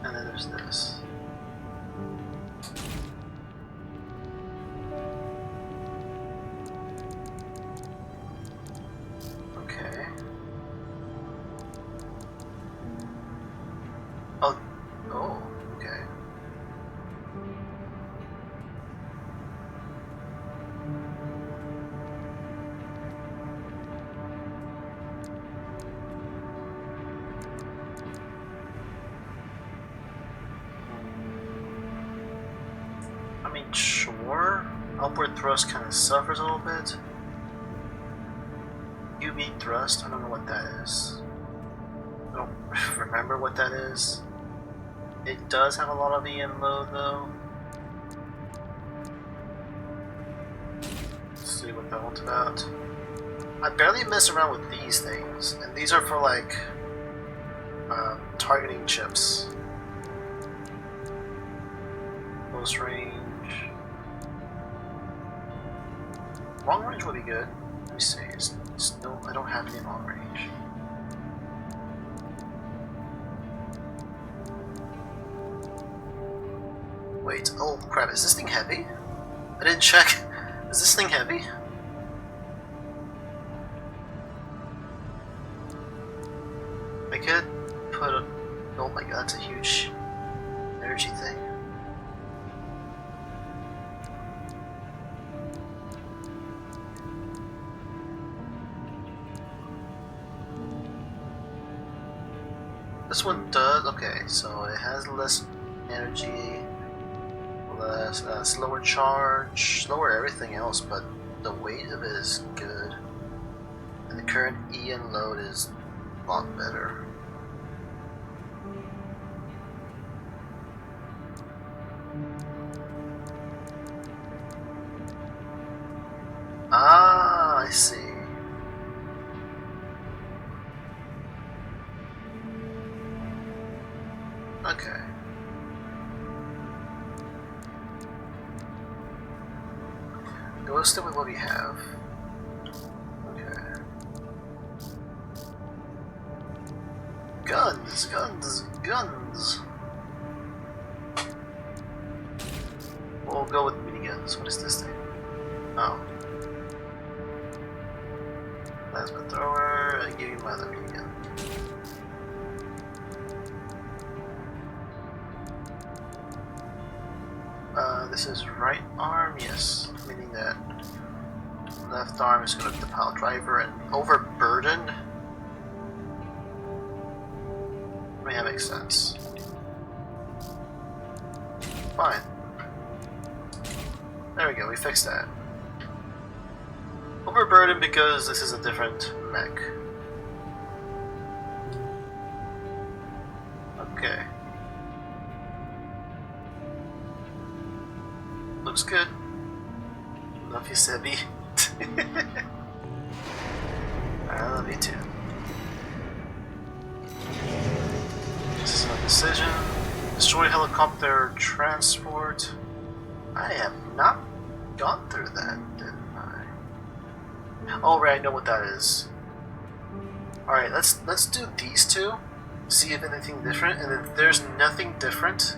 And then there's this. Okay. Oh, okay. I mean, sure. Upward thrust kind of suffers a little bit. UV thrust, I don't know what that is. I don't remember what that is. It does have a lot of EM load though. Let's see what that one's about. I barely mess around with these things, and these are for like targeting chips. Close range. Long range would be good. Let me see. No, I don't have any long range. Wait, oh crap, is this thing heavy? I didn't check. Is this thing heavy? I could put a... Oh my god, that's a huge energy thing. This one does, okay, so it has less energy, less, slower charge, slower everything else, but the weight of it is good. And the current EN load is a lot better. Ah, I see. Okay. Let's stick with what we have. Okay. Guns, guns, guns. We'll go with miniguns. What is this thing? Oh. Plasma thrower. I give you my other minigun. This is right arm, yes, meaning that Left arm is going to be the pile driver, and overburdened. I mean, that makes sense. Fine. There we go, we fixed that. Overburdened because this is a different mech. Okay. Looks good. Love you, Sebi. I love you too. This is my decision. Destroy helicopter transport. I have not gone through that, didn't I? Oh right, I know what that is. Alright, let's do these two. See if anything different, and if there's nothing different,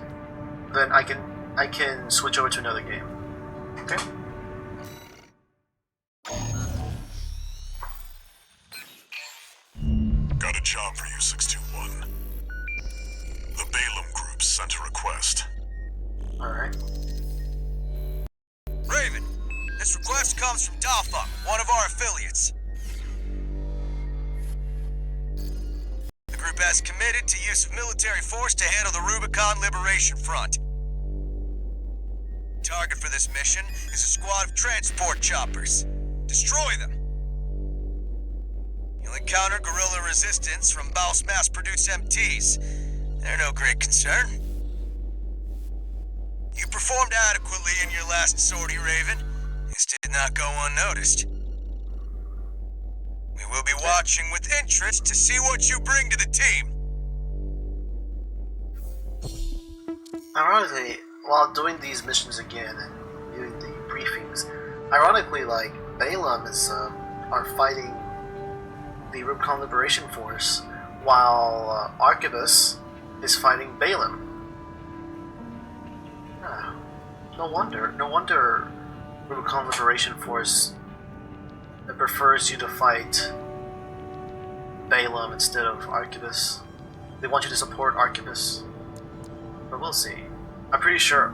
then I can switch over to another game. Okay? Got a job for you, 621. The Balaam Group sent a request. Alright. Raven, this request comes from Dalfa, one of our affiliates. The group has committed to use of military force to handle the Rubicon Liberation Front. Target for this mission is a squad of transport choppers. Destroy them. You'll encounter guerrilla resistance from Baus mass-produced MTs. They're no great concern. You performed adequately in your last sortie, Raven. This did not go unnoticed. We will be watching with interest to see what you bring to the team. Ironically, while doing these missions again and doing the briefings, ironically, like, Balaam is are fighting the Rubicon Liberation Force, while Arquebus is fighting Balaam. No wonder Rubicon Liberation Force prefers you to fight Balaam instead of Arquebus. They want you to support Arquebus. But we'll see. I'm pretty sure.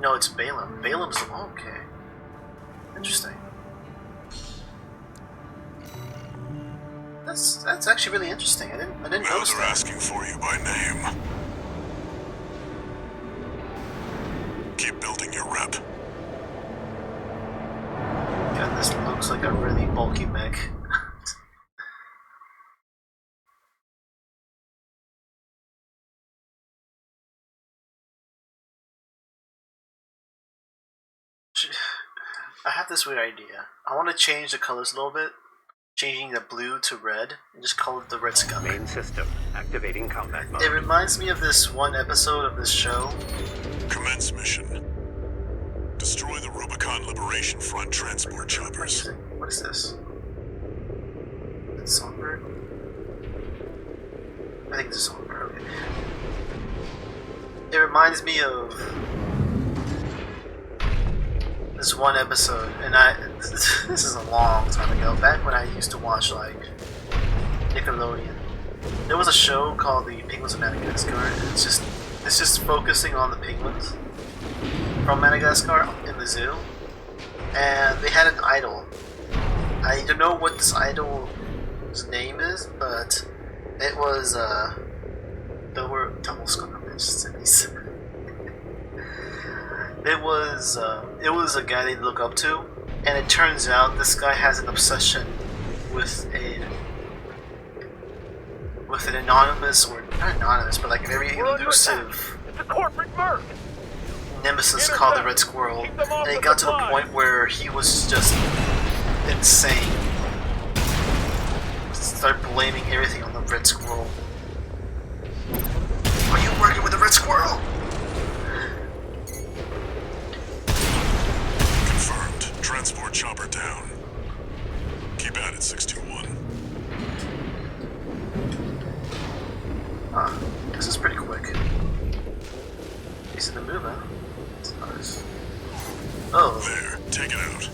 No, it's Balaam. Balaam's okay. Interesting. That's actually really interesting. I didn't Now notice they're that. asking for you by name. Keep building your rep. God, this looks like a really bulky mech. I have this weird idea. I want to change the colors a little bit, changing the blue to red, and just call it the Red Skunk. Main system activating combat mode. It reminds me of this one episode of this show. Commence mission. Destroy the Rubicon Liberation Front transport choppers. What is this? Is it Songbird? I think it's a Songbird, okay. It reminds me of this one episode, and this is a long time ago, back when I used to watch, like, Nickelodeon. There was a show called The Penguins of Madagascar, and it's just focusing on the penguins from Madagascar in the zoo, and they had an idol. I don't know what this idol's name is, but it was there were double Skunk cities. It was a guy they look up to, and it turns out this guy has an obsession with an anonymous, or not anonymous, but like a very elusive It's a corporate merc. nemesis called the Red Squirrel, and it got to the point where he was just insane. Started blaming everything on the Red Squirrel. Are you working with the Red Squirrel? Confirmed. Transport chopper down. Keep at it, 621. This is pretty quick. He's in the move, huh? That's nice. Oh. There. Take it out.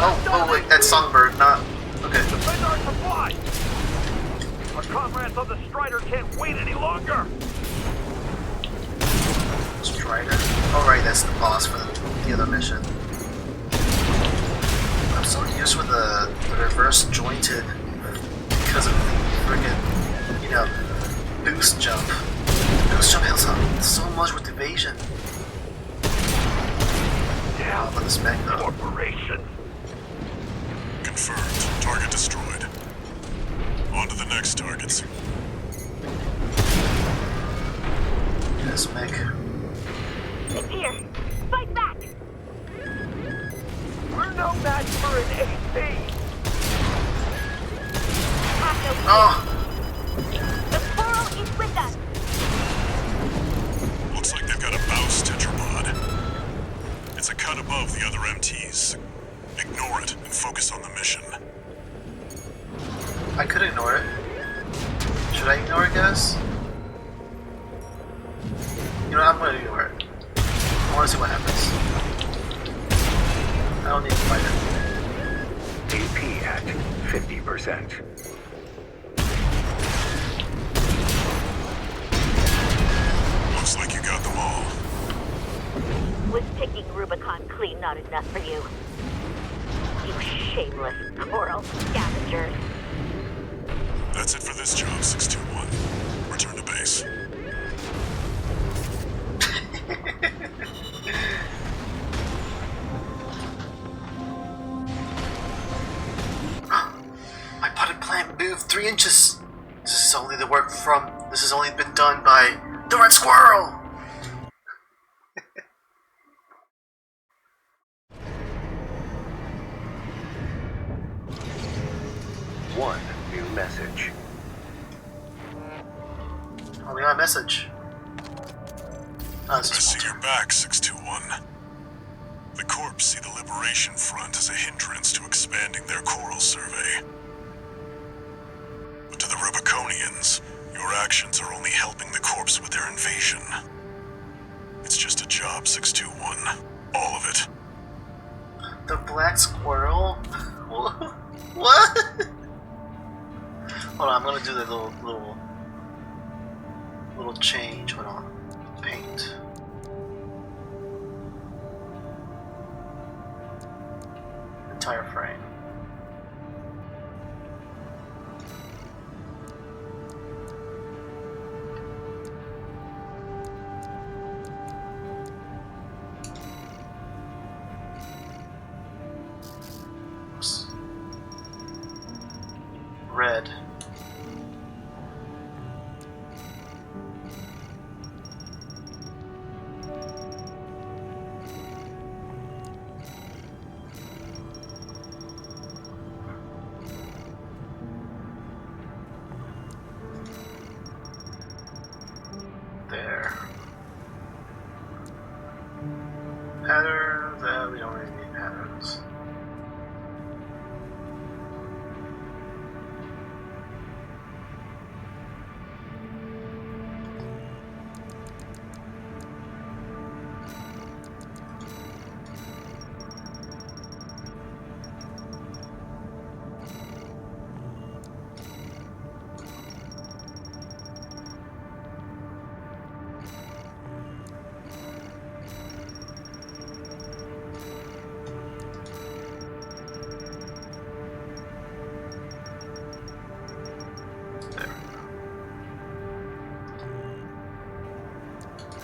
Oh wait, that's Songbird, not... Okay. Defend our supply! Our comrades on the Strider can't wait any longer! Strider? Oh right, that's the boss for the other mission. so used with the reverse jointed because of the friggin', you know, boost jump. Boost jump helps out so much with evasion. Yeah, but the spec though. Corporation. Confirmed. Target destroyed. On to the next targets. Yes, Meg. It's here. Fight back. We're no match for an AP. Have no fear. Oh! The coral is with us. Looks like they've got a Baus tetrapod. It's a cut above the other MTs. Ignore it and focus on the mission. I could ignore it. Should I ignore it, guys? You know what, I'm gonna ignore it. I wanna see what happens. I don't need to fight it. AP at 50%. Looks like you got them all. Was picking Rubicon clean not enough for you? You shameless coral scavengers. That's it for this job, 621. Return to base. My potted plant moved 3 inches. This is only the work from. This has only been done by the red squirrel. One new message. Oh, we got a message. Oh, I this is see Walter. you're back, 621. The Corps see the Liberation Front as a hindrance to expanding their coral survey. But to the Rubiconians, your actions are only helping the Corps with their invasion. It's just a job, 621. All of it. The black squirrel? What? Hold on, I'm gonna do the little change. Hold on. Paint. Entire frame. Oops. Red. There. Patterns, we don't really need patterns.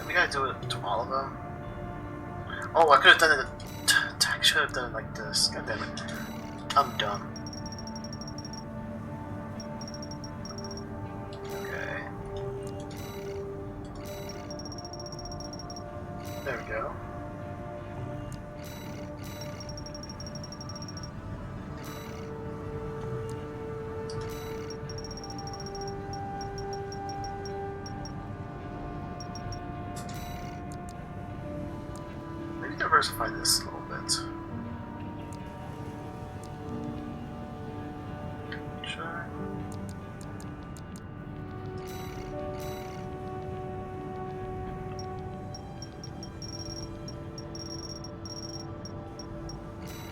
We gotta do it to all of them. Oh, I could have done it. I should have done it like this. God damn it. I'm dumb. Okay. There we go. Maybe diversify this a little bit. Sure.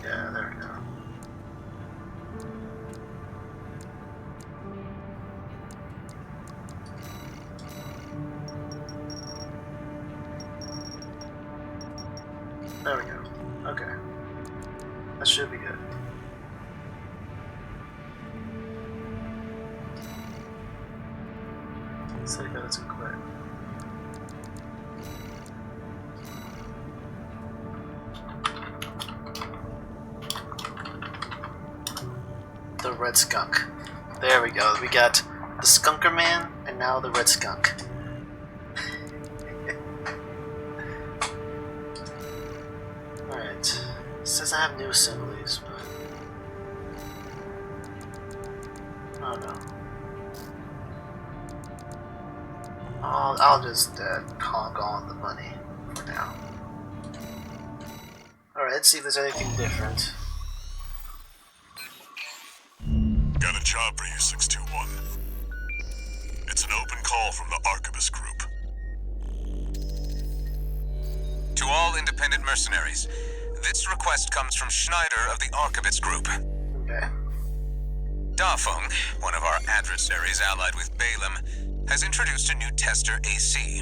Yeah, there we go. There we go. Okay. That should be good. So he got to quit. The Red Skunk. There we go. We got the Skunker Man and now the Red Skunk. Alright. It says I have new assemblies, but I don't know. I'll just honk on the money for now. Alright, let's see if there's anything different. Got a job for you, 621. It's an open call from the Archivist Group. To all independent mercenaries, this request comes from Schneider of the Archivist Group. Okay. Dafeng, one of our adversaries allied with Balaam, has introduced a new tester AC.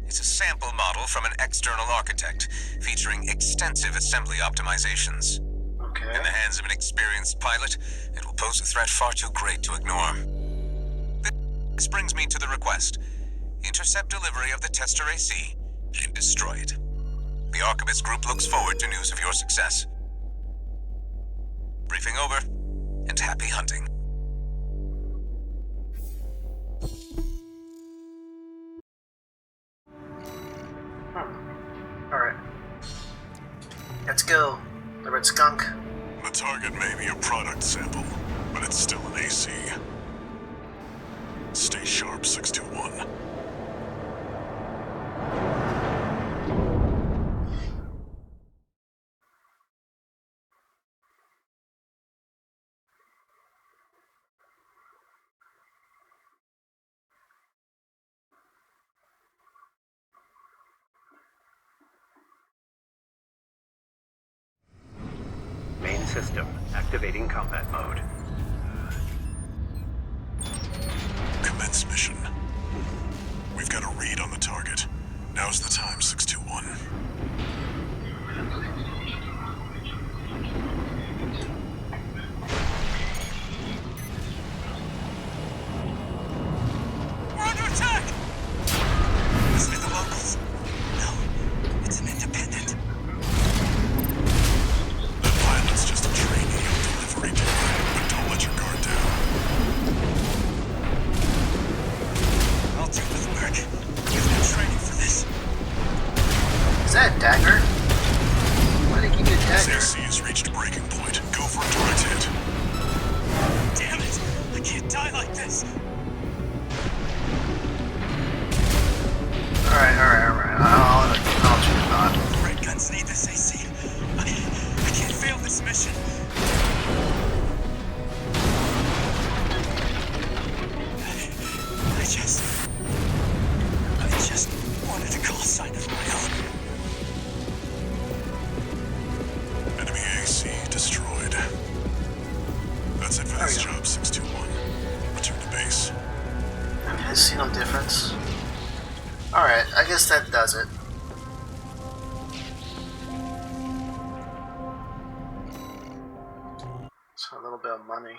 It's a sample model from an external architect, featuring extensive assembly optimizations. Okay. In the hands of an experienced pilot, it will pose a threat far too great to ignore. This brings me to the request. Intercept delivery of the tester AC and destroy it. The Archivist Group looks forward to news of your success. Briefing over, and happy hunting. Alright. Let's go. The Red Skunk. The target may be a product sample, but it's still an AC. Stay sharp, 621. Main system activating combat mode. Commence mission. We've got a read on the target. Now's the time, 621. We're under attack! Must be the locals. No, it's an independent. That pilot's just a trainee on delivery duty, but don't let your guard down. I'll do the work. You've been training for this. Is that a dagger? Why did he give you a This dagger? AC has reached breaking point. Go for a direct hit. Damn it! I can't die like this. Alright. I'll choose not. The Red Guns need this AC. I can't fail this mission. I just wanted a call sign of my own. Enemy AC destroyed. That's it for this job, 621. Return to base. I see no difference. Alright, I guess that does it. So a little bit of money.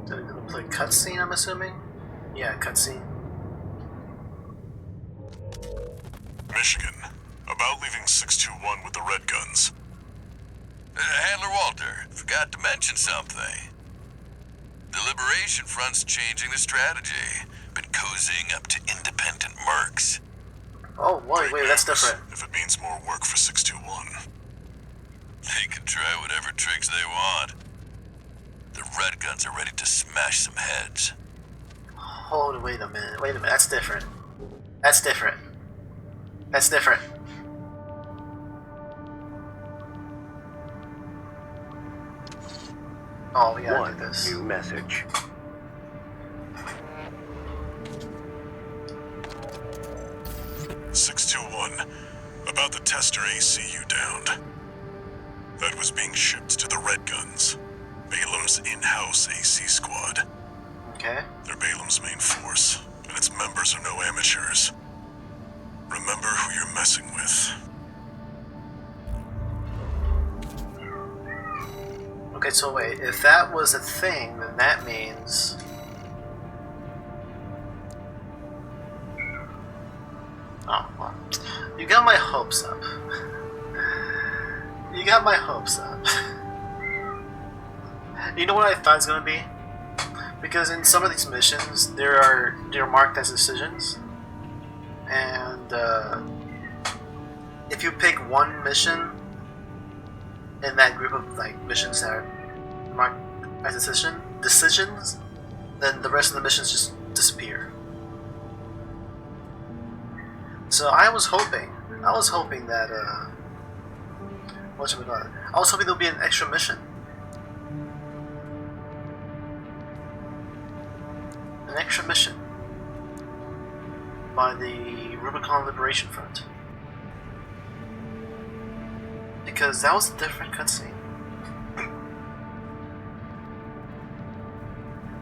Did it gonna play cutscene, I'm assuming? Yeah, cutscene. Michigan. About leaving 621 with the Red Guns. Handler Walter, forgot to mention something. The Liberation Front's changing their strategy. Been cozying up to independent mercs. Oh, wait, that's Great news, different. If it means more work for 621. They can try whatever tricks they want. The Red Guns are ready to smash some heads. Hold, wait a minute, that's different. That's different. Oh, we gotta do this. New message. About the tester AC you downed. That was being shipped to the Red Guns, Balaam's in-house AC squad. Okay. They're Balaam's main force, and its members are no amateurs. Remember who you're messing with. Okay, Alright, so wait, if that was a thing, then that means... Oh, well. You got my hopes up. You got my hopes up. You know what I thought it was gonna be? Because in some of these missions, they're marked as decisions, and if you pick one mission in that group of like missions that are marked as decisions, then the rest of the missions just disappear. So I was hoping that whatchamacallit? I was hoping there'll be an extra mission. An extra mission by the Rubicon Liberation Front. Because that was a different cutscene.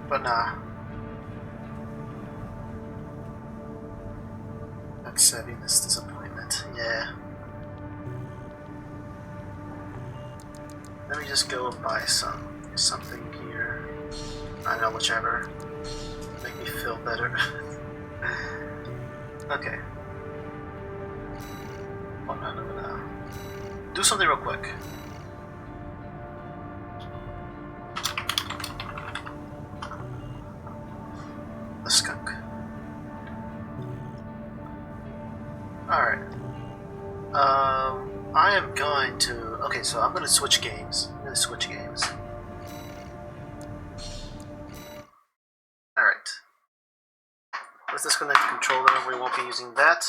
But nah. That's heaviness, disappointment. Yeah. Let me just go buy something here. I know, whichever. Make me feel better. Okay. Oh, no, no, no. Do something real quick. The skunk. Alright. I am going to... Okay, so I'm going to switch games. Alright. Let's disconnect the controller. We won't be using that.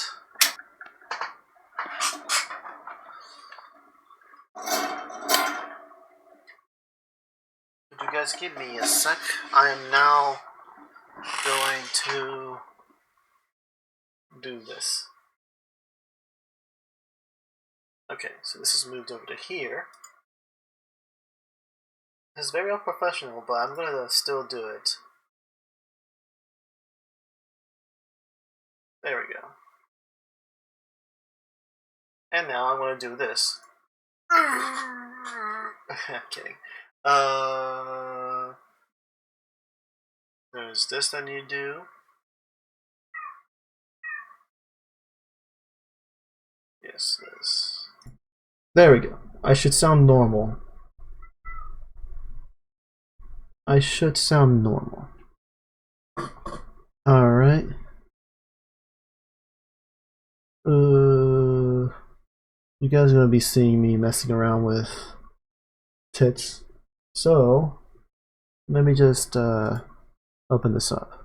Could you guys give me a sec? I am now going to do this. Okay, so this is moved over to here. This is very unprofessional, but I'm gonna still do it. There we go. And now I'm gonna do this. I'm kidding. There's this that I need to do. Yes, this. There we go. I should sound normal. Alright. You guys are gonna be seeing me messing around with tits. So, let me just open this up.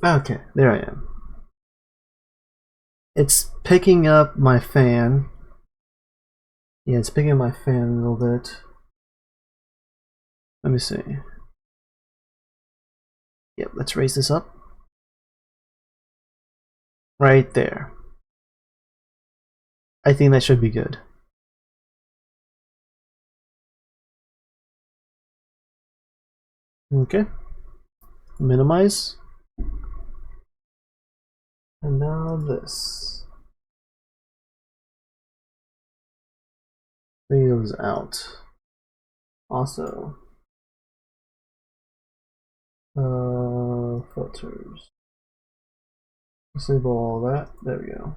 Okay, there I am. It's picking up my fan. Yeah, it's picking up my fan a little bit. Let me see. Yep, let's raise this up. Right there. I think that should be good. Okay. Minimize. And now this. Videos out. Also. Filters. Disable all that. There we go.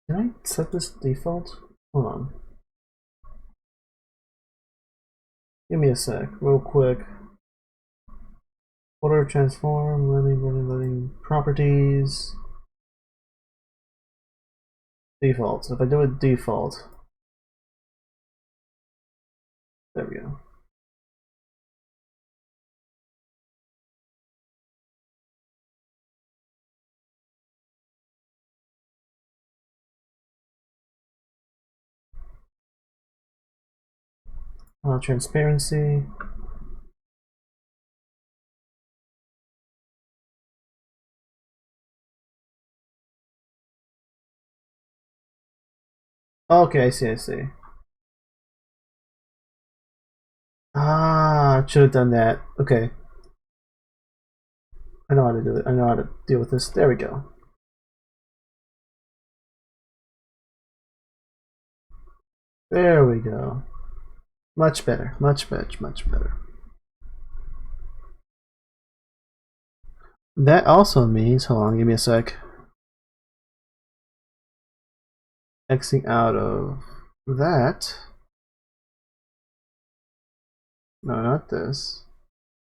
Can I set this default? Hold on. Give me a sec, real quick. Order transform, running, properties. Default. So if I do it default. There we go. Transparency. Okay, I see. Ah, should have done that. Okay. I know how to do it. I know how to deal with this. There we go. There we go. Much better. Much better. That also means, hold on, give me a sec. Xing out of that. No, not this.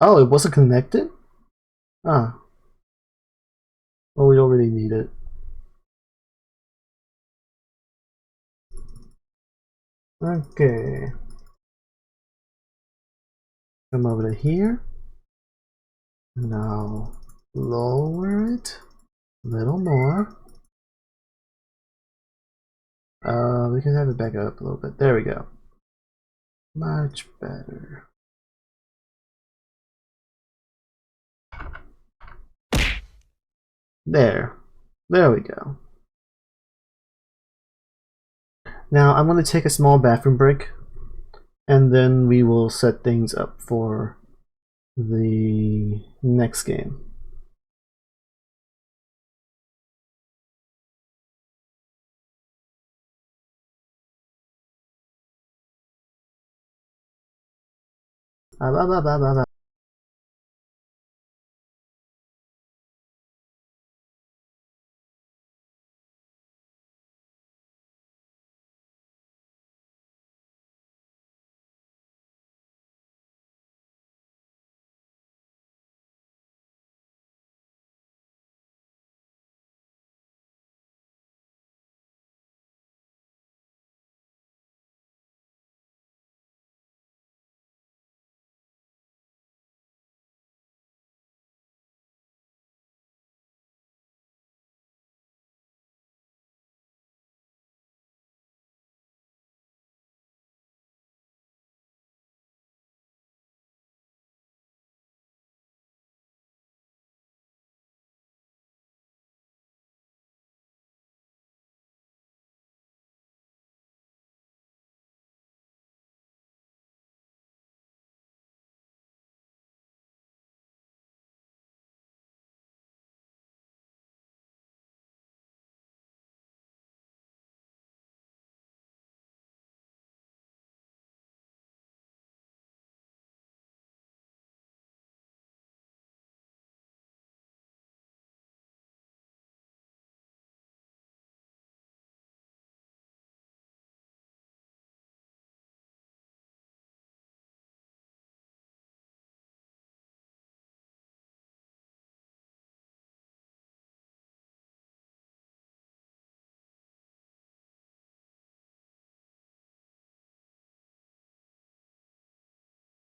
Oh, it wasn't connected? Ah. Well, we don't really need it. Okay. Come over to here. Now lower it a little more. We can have it back up a little bit. There we go. Much better. There we go. Now I'm going to take a small bathroom break, and then we will set things up for the next game. Blah, blah, blah, blah, blah.